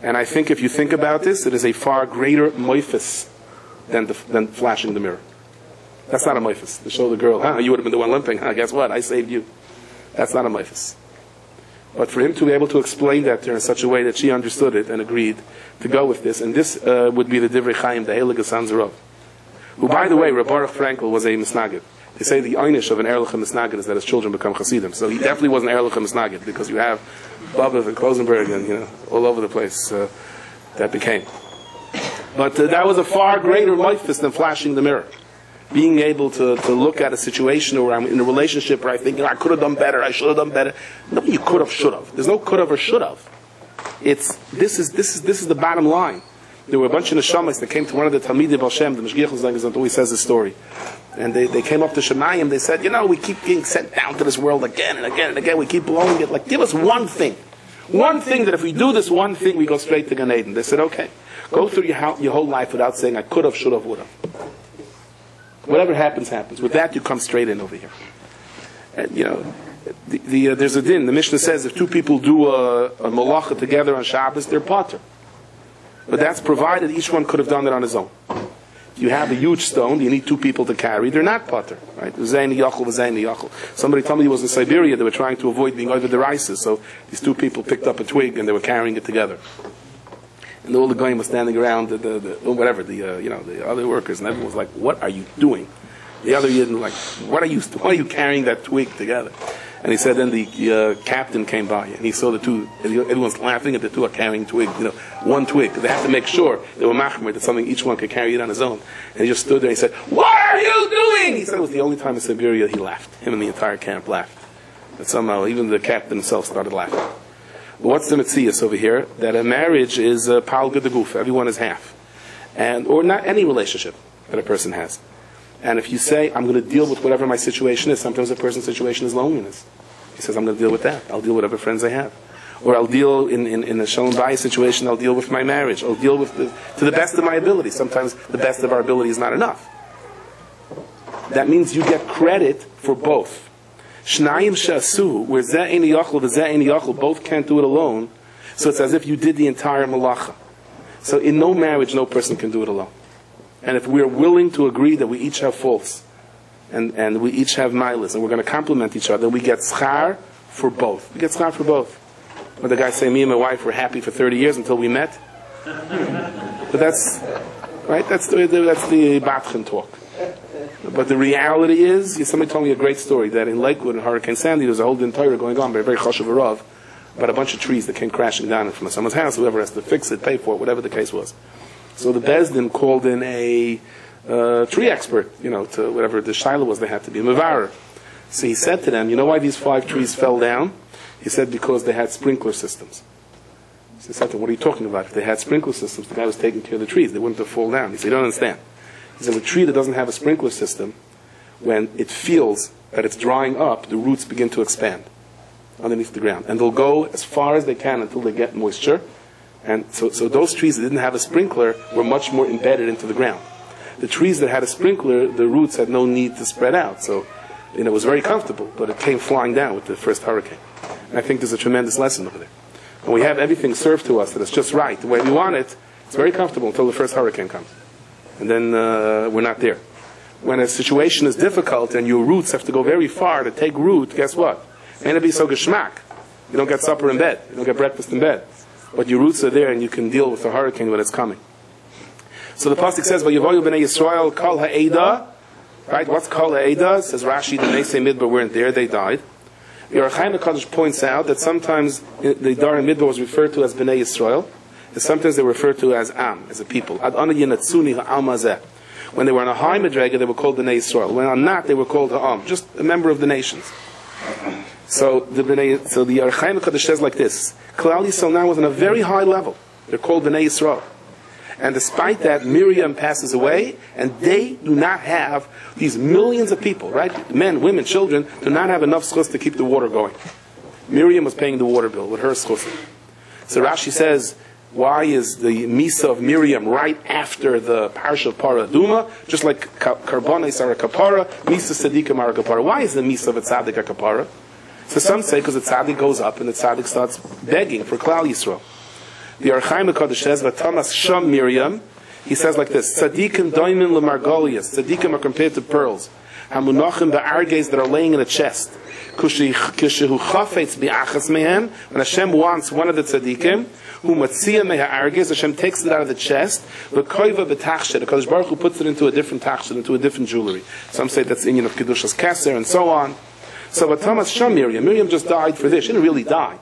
And I think if you think about this, it is a far greater moifus than flashing the mirror. That's not a moifus. To show the girl, you would have been the one limping. Guess what? I saved you. That's not a moifus. But for him to be able to explain that to her in such a way that she understood it and agreed to go with this, and this would be the Divrei Chaim, the Heilige Sanzerov, who, by the way, Reb Baruch Frankel was a misnagid. They say the einish of an Erlichem misnagid is that his children become Hasidim. So he definitely wasn't Erlichem misnagid, because you have Bobov and Klosenberg and all over the place that became. But that was a far greater moifus than flashing the mirror. Being able to look at a situation where I'm in a relationship where I think, I could have done better, I should have done better. No, you could have, should have. There's no could have or should have. This is the bottom line. There were a bunch of neshamas that came to one of the Talmidim Baal Shem, the Meshgiach Zayim, always says this story. And they came up to Shemayim, they said, we keep getting sent down to this world again and again and again, we keep blowing it. Like, give us one thing. One thing that if we do this one thing, we go straight to Gan Eden. They said, okay, go through your whole life without saying, I could have, should have, would have. Whatever happens, happens. With that, you come straight in over here. And, there's a din. The Mishnah says if two people do a malacha together on Shabbos, they're pater. But that's provided each one could have done it on his own. If you have a huge stone, you need two people to carry, they're not pater. Right? Somebody told me he was in Siberia, they were trying to avoid being over the rices, so these two people picked up a twig and they were carrying it together. And all the goyim was standing around, the other workers, and everyone was like, "What are you doing?" The other yidden like, why are you carrying that twig together?" And he said, then the captain came by, and he saw the two, everyone's laughing, and the two are carrying twig, one twig. They had to make sure they were machmer, that something each one could carry it on his own. And he just stood there and he said, "What are you doing?" He said it was the only time in Siberia he laughed. Him and the entire camp laughed. But somehow, even the captain himself started laughing. But what's the metzias over here? That a marriage is pal gedeguf. Everyone is half. Or not any relationship that a person has. And if you say, I'm going to deal with whatever my situation is, sometimes a person's situation is loneliness. He says, I'm going to deal with that. I'll deal with whatever friends I have. Or I'll deal in a shalom bayis situation, I'll deal with my marriage. I'll deal with to the best of my ability. Sometimes the best of our ability is not enough. That means you get credit for both. Shnayim shasu, where zeh ein yachol v'zeh ein yachol, both can't do it alone. So it's as if you did the entire malacha. So in no marriage, no person can do it alone. And if we're willing to agree that we each have faults, and we each have milas, and we're going to complement each other, we get schar for both. We get schar for both. But the guy say, me and my wife were happy for 30 years until we met. But that's the Batchen talk. But the reality is, somebody told me a great story, that in Lakewood, in Hurricane Sandy, there's a whole din Torah going on by a very chashuv rav about a bunch of trees that came crashing down from someone's house. Whoever has to fix it, pay for it, whatever the case was. So the Bezdin called in a tree expert, to whatever the Shiloh was, they had to be a Mevarer. So he said to them, you know why these 5 trees fell down? He said, because they had sprinkler systems. So he said to them, what are you talking about? If they had sprinkler systems, the guy was taking care of the trees. They wouldn't have fallen down. He said, you don't understand. He said, a tree that doesn't have a sprinkler system, when it feels that it's drying up, the roots begin to expand underneath the ground. And they'll go as far as they can until they get moisture. And so those trees that didn't have a sprinkler were much more embedded into the ground. The trees that had a sprinkler, the roots had no need to spread out. So, it was very comfortable, but it came flying down with the first hurricane. And I think there's a tremendous lesson over there. When we have everything served to us that is just right, the way we want it, it's very comfortable until the first hurricane comes. And then we're not there. When a situation is difficult and your roots have to go very far to take root, guess what? It may not be so geschmack. You don't get supper in bed. You don't get breakfast in bed. But your roots are there and you can deal with the hurricane when it's coming. So the pasuk says, "Vayavoyu b'nei Yisrael kol ha'eda." Right? What's kol ha'eda? Says Rashi, the Neisei Midbar weren't there; they died. The Ohr HaChaim HaKadosh points out that sometimes the Dar and Midbar was referred to as b'nei Yisrael, and sometimes they were referred to as Am, as a people. Ad ana yinatzuni ha'am hazeh. When they were on a high madrega, they were called b'nei Yisrael. When on not, they were called ha'am, just a member of the nations. So the Ohr HaChaim HaKadosh says like this: Klal Yisrael now was on a very high level. They're called b'nei Yisrael. And despite that, Miriam passes away, and they do not have, these millions of people, right? Men, women, children, do not have enough schus to keep the water going. Miriam was paying the water bill with her schus. So Rashi says, why is the Misa of Miriam right after the Parasha of Paraduma? Just like Karbonis are a kapara, Misa Sadiqim are a kapara. Why is the Misa of a Tzaddik a kapara? So some say because the Tzaddik goes up and the Tzaddik starts begging for Klal Yisrael. The Ohr HaChaim HaKadosh says, "V'tamas sham Miriam." He says like this: "Tzadikim doimin lemargolias." Tzadikim are compared to pearls. Hamunachim ba'arges that are laying in a chest. Kishehu chafetz bi'achas mehem. When Hashem wants one of the tzadikim, who matzia meha arges, Hashem takes it out of the chest. V'koiva b'tachshed. The Kadosh Baruch Hu puts it into a different tachshed, into a different jewelry. Some say that's the Inyan of kedushas keser and so on. So v'tamas sham Miriam. Miriam just died for this. She didn't really die.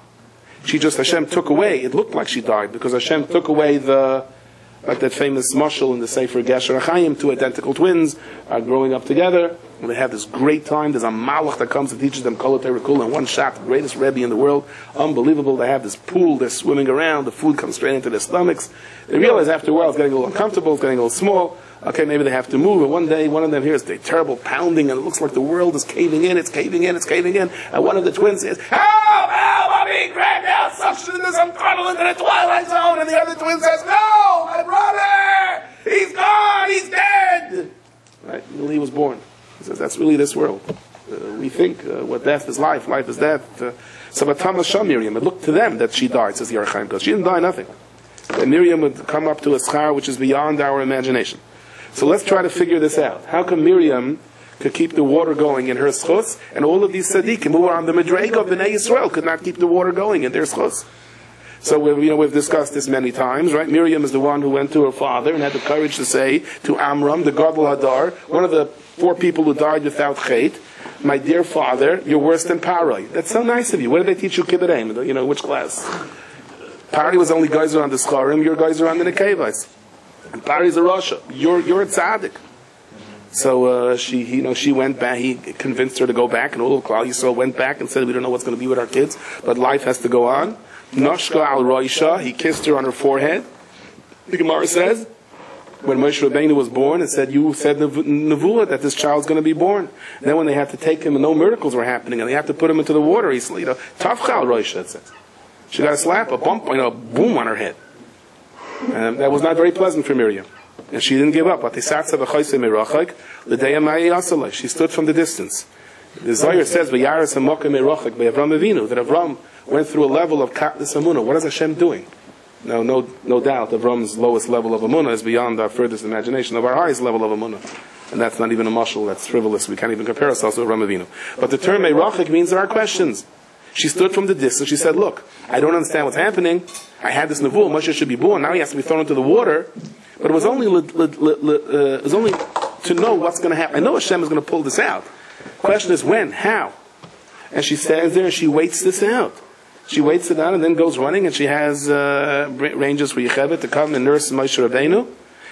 She just, Hashem took away, it looked like she died, because Hashem took away like that famous mashal in the Sefer Gesher HaChaim, 2 identical twins are growing up together, and they have this great time. There's a malach that comes and teaches them Kol HaTorah Kula in one shot, the greatest Rebbe in the world, unbelievable. They have this pool, they're swimming around, the food comes straight into their stomachs. They realize after a while it's getting a little uncomfortable, it's getting a little small. Okay, maybe they have to move, and one day one of them hears a terrible pounding, and it looks like the world is caving in, it's caving in, it's caving in, and one of the twins says, "Help, help, I'm being dragged out, I'm crawling into the twilight zone," and the other twin says, "No, my brother, he's gone, he's dead." Right, He was born. He says, that's really this world. We think what death is life is death. So Batama Shah Miriam, it looked to them that she died, says the Ohr HaChaim, because she didn't die nothing. And Miriam would come up to a schar which is beyond our imagination. So let's try to figure this out. How come Miriam could keep the water going in her schus, and all of these tzaddikim who were on the madrega of Bnei Yisrael could not keep the water going in their schus? So we've discussed this many times, right? Miriam is the one who went to her father and had the courage to say to Amram, the Gadol Hadar, one of the 4 people who died without chait, "My dear father, you're worse than Parai." That's so nice of you. Where did they teach you Kibbereim? Which class? Parai was only guys around the Scharim, your guys around the Nekevais. And Pari's a Rasha. You're a tzaddik. So she went back. He convinced her to go back, and all of Klal Yisrael went back and said, "We don't know what's going to be with our kids, but life has to go on." Noshka al Roisha, he kissed her on her forehead. The Gemara says, when Moshe Rabbeinu was born, it said, "You said nevuah that this child's going to be born." And then when they had to take him, and no miracles were happening, and they had to put him into the water, he said, "Tafcha al Roisha," it says. She got a slap, a bump, boom on her head. That was not very pleasant for Miriam. And she didn't give up. She stood from the distance. The Zohar says, that Avram went through a level of katlis amunah. What is Hashem doing? No doubt, Avram's lowest level of amunah is beyond our furthest imagination of our highest level of amunah. And that's not even a mashal, that's frivolous. We can't even compare ourselves to Avram Avinu. But the term meirachik means there are questions. She stood from the distance. She said, "Look, I don't understand what's happening. I had this nevuah. Moshe should be born. Now he has to be thrown into the water." But it was only to know what's going to happen. I know Hashem is going to pull this out. The question is when, how? And she stands there and she waits this out. She waits it down and then goes running, and she has ranges for Yocheved to come and nurse Moshe Rabbeinu.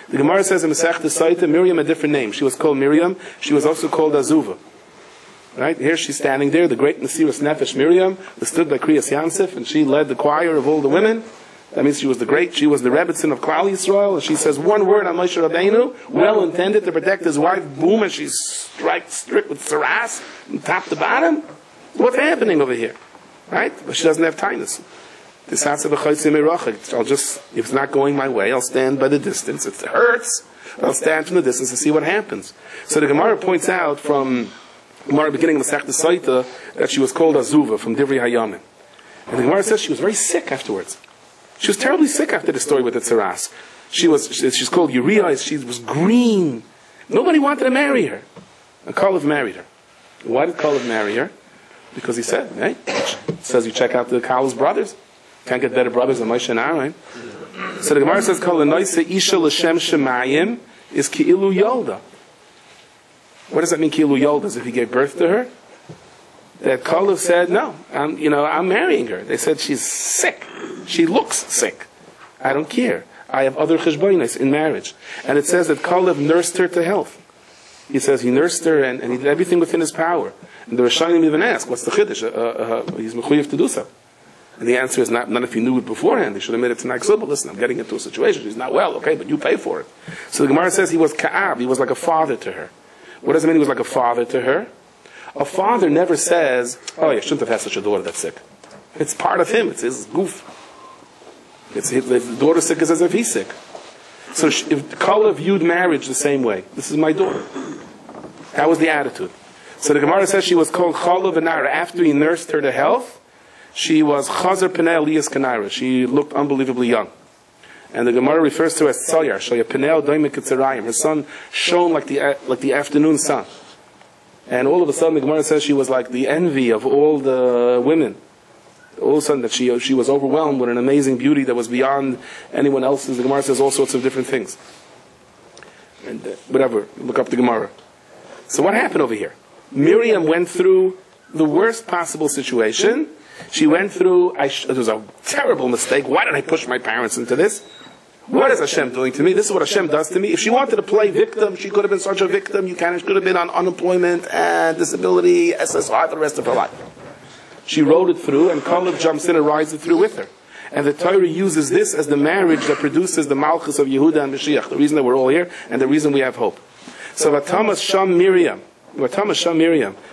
The Gemara says in Schachter Saita, Miriam a different name. She was called Miriam. She was also called Azuva. Right here, she's standing there, the great Mesiras Nefesh Miriam, who stood by Kriyas Yansif, and she led the choir of all the women. That means she was the Rebbetzin of Klal Yisrael, and she says one word on Moshe Rabbeinu, well intended to protect his wife, boom, and she's strict with saras, from top to bottom. What's happening over here? Right? But she doesn't have tinus. I'll just, if it's not going my way, I'll stand by the distance. If it hurts, I'll stand from the distance and see what happens. So the Gemara points out from Gemara beginning of the Schachter Saita that she was called Azuva from Divrei Hayamim. And the Gemara says she was very sick afterwards. She was terribly sick after the story with the tzaras. She's called Uriah. She was green. Nobody wanted to marry her. And Kalev married her. Why did Kalev marry her? Because he said, hey, it says you check out the Kalev's brothers. Can't get better brothers than Moshe and Aaron. So the Gemara says, Kol Noise Isha L'Shem Shemayim is Ki'ilu Yolda. What does that mean, Ki'ilu Yolda? As if he gave birth to her? That Kalev said, no, I'm marrying her. They said she's sick. She looks sick. I don't care. I have other cheshbonos in marriage. And it says that Kalev nursed her to health. He says he nursed her and he did everything within his power. And the Rishonim even ask, what's the chiddush? He's mechuyev to do so. And the answer is not if he knew it beforehand. He should have made it tonight. But listen, I'm getting into a situation. She's not well, okay, but you pay for it. So the Gemara says he was ka'ab. He was like a father to her. What does it mean he was like a father to her? A father never says, oh, you shouldn't have had such a daughter that's sick. It's part of him. It's his goof. If the daughter's sick, it's as if he's sick. So if Kalev viewed marriage the same way, this is my daughter. That was the attitude. So the Gemara says she was called Chalav V'Nara. After he nursed her to health, she was Chazer Pnei Aliyas Kanara. She looked unbelievably young. And the Gemara refers to her as Tzayar, Shaya Pnei Doimik Kitzarayim. Her sun shone like the afternoon sun. And all of a sudden the Gemara says she was like the envy of all the women. All of a sudden that she was overwhelmed with an amazing beauty that was beyond anyone else's. The Gemara says all sorts of different things. And whatever, look up the Gemara. So what happened over here? Miriam went through the worst possible situation. She went through, it was a terrible mistake. Why did I push my parents into this? What is Hashem doing to me? This is what Hashem does to me. If she wanted to play victim, she could have been such a victim. She could have been on unemployment and disability, SSI for the rest of her life. She rode it through, and Kalev jumps in and rides it through with her. And the Torah uses this as the marriage that produces the Malchus of Yehuda and Mashiach, the reason that we're all here, and the reason we have hope. So Vatamas Sham Miriam,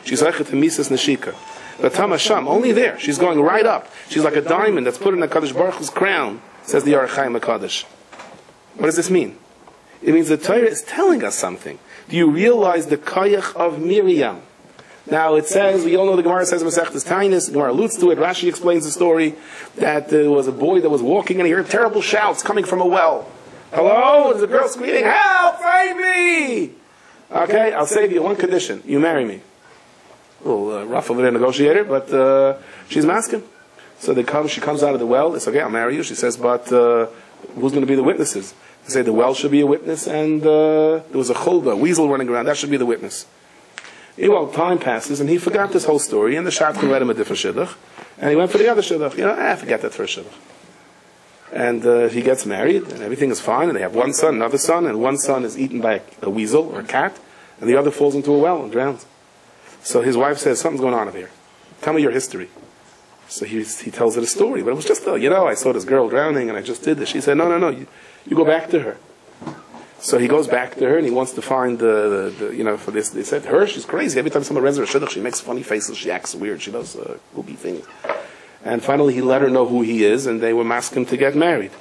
she's like a Temisis Nashika. Vatamas Sham, only there. She's going right up. She's like a diamond that's put in the Kadosh Baruch Hu's crown, says the Orach Chaim HaKadosh. What does this mean? It means the Torah is telling us something. Do you realize the koyach of Miriam? Now it says, we all know the Gemara says Masechtas Tainis, the Gemara alludes to it, Rashi explains the story, that there was a boy that was walking and he heard terrible shouts coming from a well. Hello? There's a girl screaming, help, save me! Okay, I'll save you, one condition, you marry me. A little rough over there negotiator, but she's masking. So she comes out of the well, it's okay, I'll marry you. She says, but who's going to be the witnesses? They say the well should be a witness, and there was a chulda, a weasel running around, that should be the witness. Well, time passes, and he forgot this whole story, and the Schachter read him a different shidduch, and he went for the other shidduch. Forget that first shidduch. And he gets married, and everything is fine, and they have one son, another son, and one son is eaten by a weasel or a cat, and the other falls into a well and drowns. So his wife says, something's going on over here. Tell me your history. So he tells her the story, but it was just, I saw this girl drowning, and I just did this. She said, no, you go back to her. So he goes back to her, and he wants to find for this. They said, she's crazy. Every time someone reads her shidduch, she makes funny faces, she acts weird, she does goofy things. And finally he let her know who he is, and they were asking him to get married.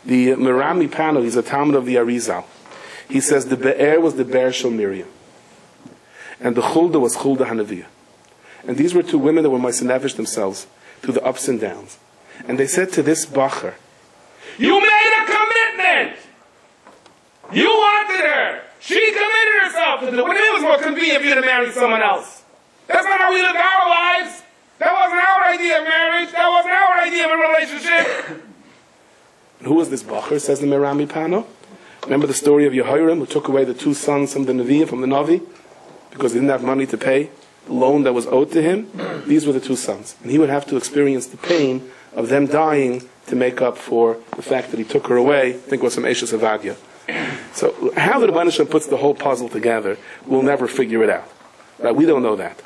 The Merami Pano, he's a Talmud of the Arizal. He says the Be'er was the Be'er Shel Miriam, and the Chulda was Chulda Hanaviyah. And these were two women that were Meisenevish themselves through the ups and downs. And they said to this Bacher, you made a commitment! You wanted her! She committed herself to it. What do you mean it was more convenient for you to marry someone else? That's not how we lived our lives. That wasn't our idea of marriage. That wasn't our idea of a relationship. Who was this Bacher, says the Merami Pano? Remember the story of Yehoram, who took away the two sons from the Navi, because they didn't have money to pay loan that was owed to him, these were the two sons. And he would have to experience the pain of them dying to make up for the fact that he took her away. I think it was some Eshes Avagya. So how the Rebbeinu Shalom puts the whole puzzle together, we'll never figure it out. Right? We don't know that.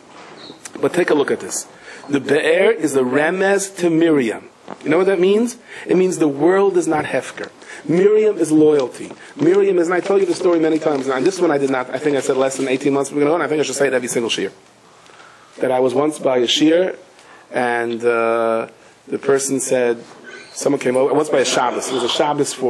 But take a look at this. The Be'er is a remez to Miriam. You know what that means? It means the world is not hefker. Miriam is loyalty. Miriam is, and I told you the story many times now, and this one I did not, I think I said less than 18 months ago, and I think I should say it every single shir. That I was once by a shir, and the person said, someone came over, once by a Shabbos. It was a Shabbos it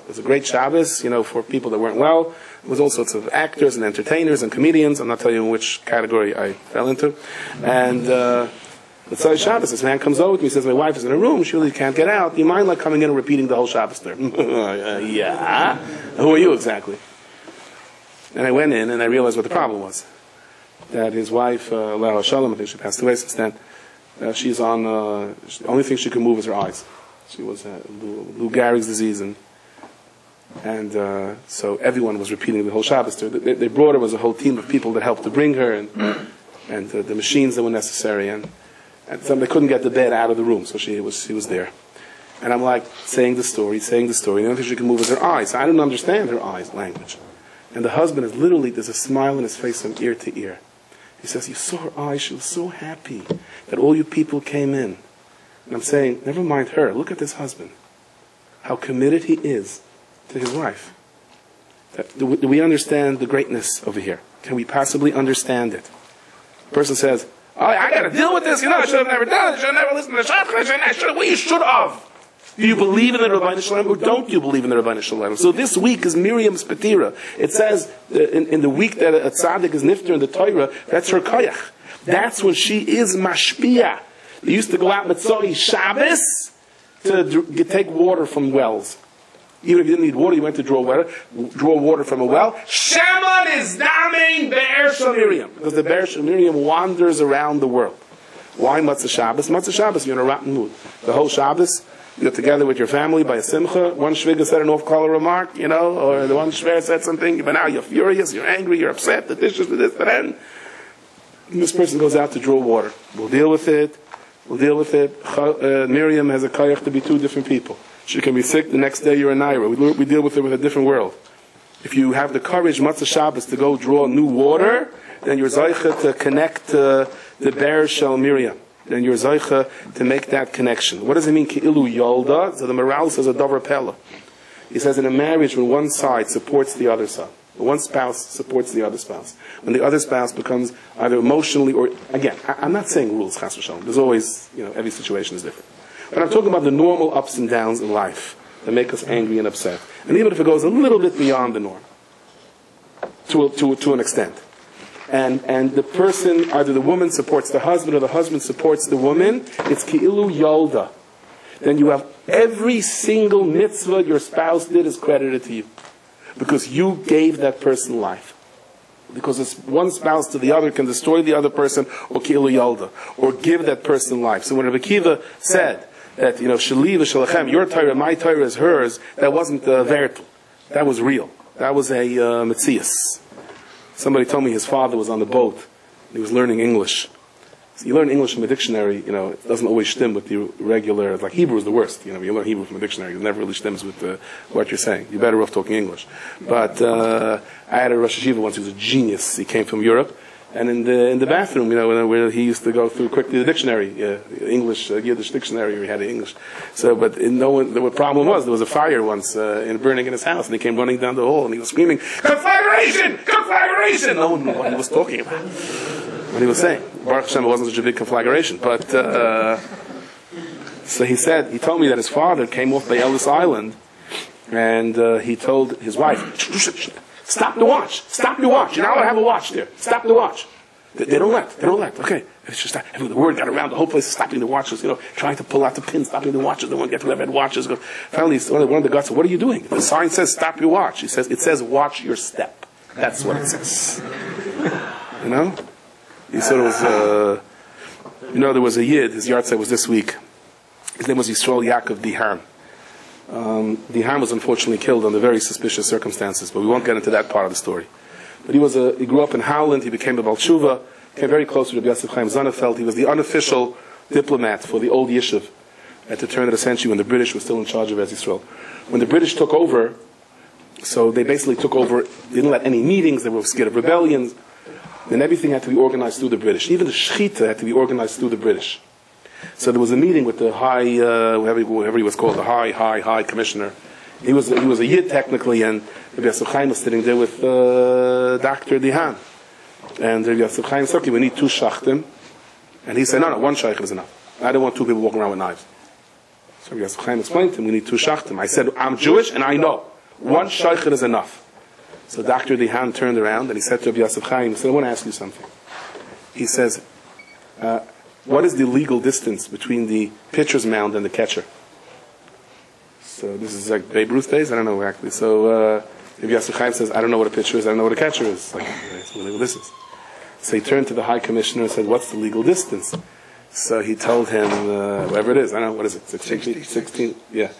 was a great Shabbos, for people that weren't well. It was all sorts of actors and entertainers and comedians. I'm not telling you which category I fell into. And, it's like Shabbos. This man comes over to me and says, my wife is in a room, she really can't get out. Do you mind coming in and repeating the whole Shabbos there? Yeah. Who are you exactly? And I went in and I realized what the problem was. That his wife, Lara Shalom, I think she passed away since then, she's on, the only thing she could move is her eyes. She was Lou Gehrig's disease, and so everyone was repeating the whole Shabbos there. They brought her, was a whole team of people that helped to bring her, and the machines that were necessary, and somebody couldn't get the bed out of the room, so she was there. And I'm saying the story, and the only thing she can move is her eyes. I didn't understand her eyes language. And the husband is literally, there's a smile on his face from ear to ear. He says, you saw her eyes, she was so happy that all you people came in. And I'm saying, never mind her, look at this husband. How committed he is to his wife. Do we understand the greatness over here? Can we possibly understand it? The person says, I got to deal with this. I should have never done it. I should have never listened to the Schachter. Well, you should have. Do you believe in the Rabbi Shalom or don't you believe in the Rabbi Shalom? So this week is Miriam's Petira. It says in the week that a tzaddik is nifter in the Torah, that's her koyach. That's when she is mashpia. They used to go out Mitzori Shabbos to take water from wells. Even if you didn't need water, you went to draw water from a well. Shema is Damein Be'er Shel Miriam. Because the Be'er Shel Miriam wanders around the world. Why Matzah Shabbos? Matzah Shabbos, you're in a rotten mood. The whole Shabbos, you're together with your family by a simcha. One shviga said an off-color remark, or the one shver said something, but now you're furious, you're angry, you're upset, the dishes, the this, the that. And this person goes out to draw water. We'll deal with it. Miriam has a koyach to be two different people. She can be sick, the next day you're a naira. We deal with it with a different world. If you have the courage, Matzah Shabbos, to go draw new water, then you're Zaycha to connect the Be'er Shel Miriam. Then you're Zaycha to make that connection. What does it mean, Ki'ilu Yolda? So the morale says a Dover Pella. He says in a marriage, when one side supports the other side, when one spouse supports the other spouse, when the other spouse becomes either emotionally or, again, I'm not saying rules, Chas v'shalom. There's always, every situation is different. But I'm talking about the normal ups and downs in life that make us angry and upset. And even if it goes a little bit beyond the norm, to an extent. And the person, either the woman supports the husband or the husband supports the woman, it's ki'ilu yolda. Then you have every single mitzvah your spouse did is credited to you. Because you gave that person life. Because it's one spouse to the other can destroy the other person, or ki'ilu yolda, or give that person life. So when Rabbi Akiva said that, shali v'shalachem, your Torah, my Torah is hers, that wasn't vertel. That was real. That was a metzias. Somebody told me his father was on the boat. He was learning English. So you learn English from a dictionary, it doesn't always stem with the regular, like Hebrew is the worst. You learn Hebrew from a dictionary, it never really stems with what you're saying. You're better off talking English. But I had a Rosh Hashiva once, he was a genius. He came from Europe. And in the bathroom, where he used to go through quickly the dictionary, English, Yiddish dictionary, he had English. So, but the problem was, there was a fire once, burning in his house, and he came running down the hall, and he was screaming, conflagration! Conflagration! No one knew what he was talking about. What he was saying. Baruch Hashem, it wasn't such a big conflagration, but, so he told me that his father came off by Ellis Island, and he told his wife, stop the watch. Stop your watch. You're not allowed to have a watch there. Stop the watch. They don't let. Okay. It's just the word got around. The whole place is stopping the watches, trying to pull out the pins, stopping the watches. They won't get to have watches. Finally, one of the guys said, what are you doing? The sign says, stop your watch. It says, watch your step. That's what it says. He said it was, there was a Yid, his yahrzeit was this week. His name was Yisrael Yaakov Diharm. Diharm was unfortunately killed under very suspicious circumstances, but we won't get into that part of the story. But he grew up in Holland, he became a Baal Tshuva, came very close to Rabbi Yosef Chaim Sonnenfeld. He was the unofficial diplomat for the old yeshiv at the turn of the century when the British were still in charge of Eretz Yisrael. When the British took over, so they basically took over, they didn't let any meetings, they were scared of rebellions, and everything had to be organized through the British. Even the Schachter had to be organized through the British. So there was a meeting with the high, whatever he was called, the high commissioner. He was a Yid technically, and Rabbi Yosef Chaim was sitting there with Dr. Dihan. And Rabbi Yosef Chaim said, okay, we need 2 Schachtim. And he said, no, 1 Schachter is enough. I don't want 2 people walking around with knives. So Rabbi Yosef Chaim explained to him, we need 2 Schachtim. I said, I'm Jewish and I know. 1 Schachter is enough. So Dr. Dihan turned around and he said to Rabbi Yosef Chaim, he said, I want to ask you something. He says, what is the legal distance between the pitcher's mound and the catcher? So this is like Babe Ruth days? I don't know exactly. So Rabbi Yosef Chaim says, I don't know what a pitcher is, I don't know what a catcher is. Like, that's what the legal distance. So he turned to the high commissioner and said, what's the legal distance? So he told him, whatever it is, I don't know, what is it, 16? Yeah.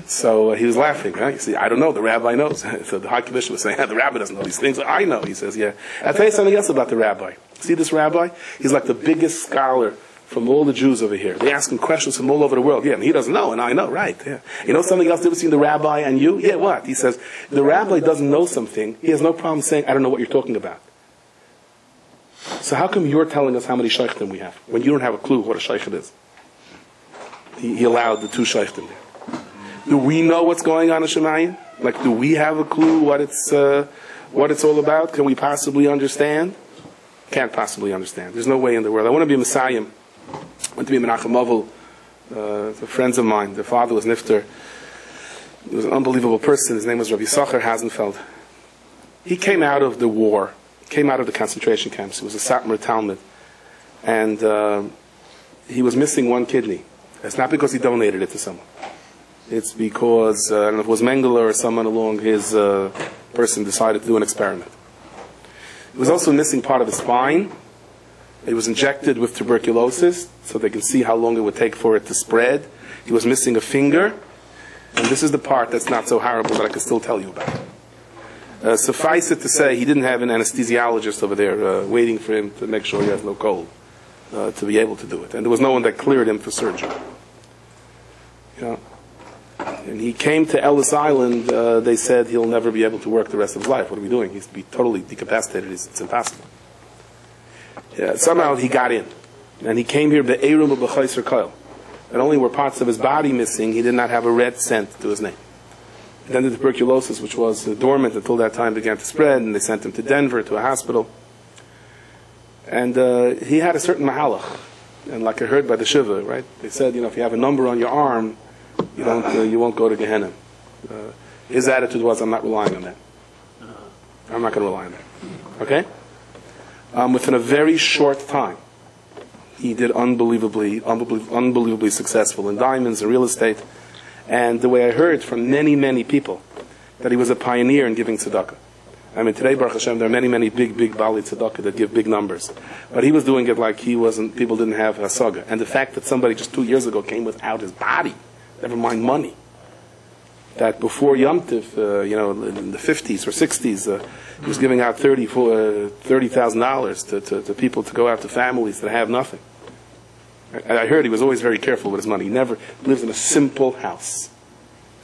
So he was laughing, right? You see, I don't know, the rabbi knows. So the high commissioner was saying, the rabbi doesn't know these things. I know, he says, yeah. I'll tell you something else about the rabbi. See this rabbi? He's like the biggest scholar from all the Jews over here. They ask him questions from all over the world. Yeah, and he doesn't know, and I know, right? Yeah. You know something else? Have you ever seen the rabbi and you? Yeah, what? He says, the rabbi doesn't know something. He has no problem saying, I don't know what you're talking about. So how come you're telling us how many shaykhtim we have, when you don't have a clue what a shaykh is? He allowed the 2 shaykhtim there. Do we know what's going on in Shemayim? Like, do we have a clue what it's all about? Can we possibly understand? Can't possibly understand. There's no way in the world. I want to be a Messiah. I want to be a Menachem Avil. Friends of mine, their father was Nifter. He was an unbelievable person. His name was Rabbi Schachter Hasenfeld. He came out of the war, came out of the concentration camps. He was a Satmar Talmud. And he was missing 1 kidney. It's not because he donated it to someone. It's because, I don't know if it was Mengele or someone along his person decided to do an experiment. He was also missing part of the spine. He was injected with tuberculosis, so they can see how long it would take for it to spread. He was missing a finger. And this is the part that's not so horrible that I can still tell you about. Suffice it to say, he didn't have an anesthesiologist over there waiting for him to make sure he has no cold to be able to do it. And there was no one that cleared him for surgery. You know? And he came to Ellis Island. They said he'll never be able to work the rest of his life. What are we doing? He's to be totally decapacitated. It's impossible. Somehow he got in. And he came here, be'erum b'chayser koil. Not only were parts of his body missing, he did not have a red cent to his name. Then the tuberculosis, which was dormant until that time, began to spread, and they sent him to Denver, to a hospital. And he had a certain mahalach. And like I heard by the Shiva, right? They said, if you have a number on your arm, you won't go to Gehenna. His attitude was, I'm not relying on that. I'm not going to rely on that. Okay? Within a very short time, he did unbelievably successful in diamonds and real estate. And the way I heard from many, many people, that he was a pioneer in giving tzedakah. I mean, today, Baruch Hashem, there are many, many big Bali tzedakah that give big numbers. But he was doing it like people didn't have hasaga. And the fact that somebody just 2 years ago came without his body, never mind money, that before Yom Tiv, in the 50s or 60s, he was giving out $30,000 to people to go out to families that have nothing. I heard he was always very careful with his money. He never lived in a simple house.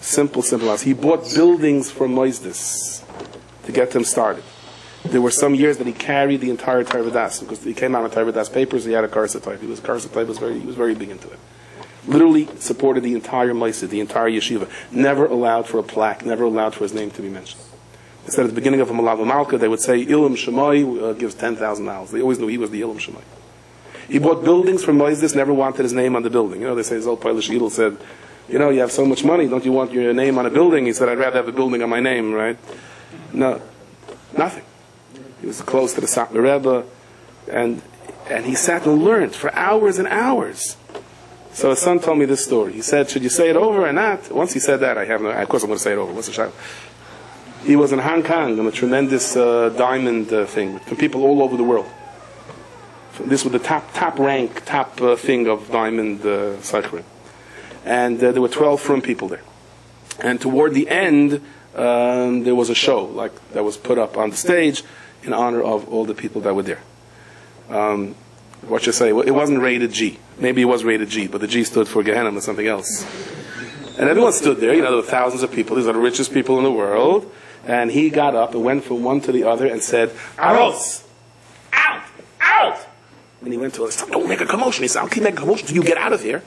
Simple house. He bought buildings for Moisdes to get them started. There were some years that he carried the entire Torah Das, because he came out on Torah Das papers. He had a Karsa type. He was very big into it. Literally supported the entire Moised, the entire yeshiva. Never allowed for a plaque. Never allowed for his name to be mentioned. Instead, at the beginning of a Malav Malka, they would say Ilam Shemai gives $10,000. They always knew he was the Ilam Shemai. He bought buildings from Moisdes, never wanted his name on the building. They say Zol Pailish Yidel said, you have so much money, don't you want your name on a building? He said, I'd rather have a building on my name, right? No, nothing. He was close to the Satmar Rebbe, and he sat and learned for hours and hours. So his son told me this story. He said, should you say it over or not? Once he said that, of course I'm going to say it over. What's the shot? He was in Hong Kong on a tremendous diamond thing from people all over the world. This was the top thing of diamond Schachter. And there were 12 from people there. And toward the end, there was a show that was put up on the stage in honor of all the people that were there. what should I say? Well, it wasn't rated G. Maybe it was rated G, but the G stood for Gehenna or something else. And everyone stood there. There were thousands of people. These are the richest people in the world. And he got up and went from one to the other and said, "Aros! Out! Out!" And he went to us. "Don't make a commotion." He said, "I'll keep making a commotion until you get out of here."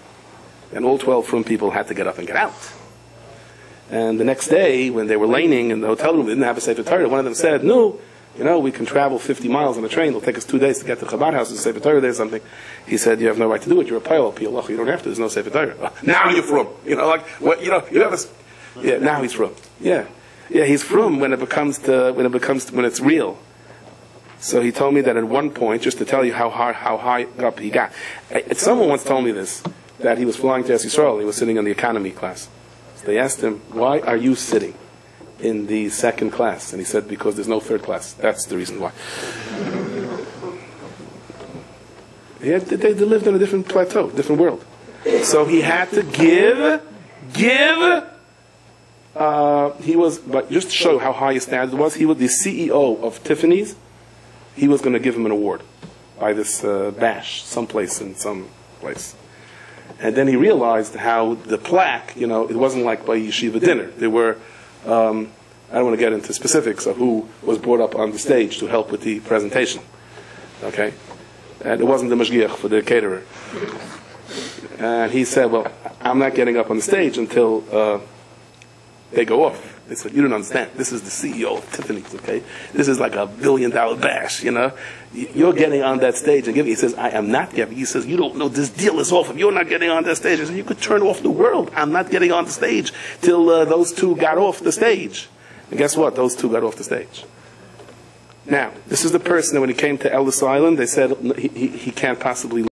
And all 12 frum people had to get up and get out. And the next day, when they were laning in the hotel room, they didn't have a Sefer Torah. One of them said, "No, we can travel 50 miles on a train. It'll take us 2 days to get to the Chabad house. There's a Sefer Torah there or something." He said, "You have no right to do it. You're a Payal. Piyalach. You don't have to. There's no Sefer Torah." Now you're from. You have a. Yeah, now he's from. Yeah, he's from when when it's real. So he told me that at one point, just to tell you how high up he got. Someone once told me this, that he was flying to Eretz Yisrael. He was sitting in the economy class. So they asked him, "Why are you sitting in the second class?" And he said, "Because there's no third class. That's the reason why." They lived on a different plateau, different world. So he had to give. But just to show how high his standard was, he was the CEO of Tiffany's. He was going to give him an award by this bash, someplace in some place. And then he realized how the plaque, it wasn't like by yeshiva dinner. There were, I don't want to get into specifics of who was brought up on the stage to help with the presentation. Okay? And it wasn't the mashgiach for the caterer. And he said, "Well, I'm not getting up on the stage until they go off." They said, "You don't understand. This is the CEO of Tiffany's, okay? This is like $1 billion bash, You're getting on that stage and giving." He says, "I am not giving." He says, "You don't know, this deal is off. If you're not getting on that stage," he says, "You could turn off the world. I'm not getting on the stage till those two got off the stage." And guess what? Those two got off the stage. Now, this is the person that when he came to Ellis Island, they said he can't possibly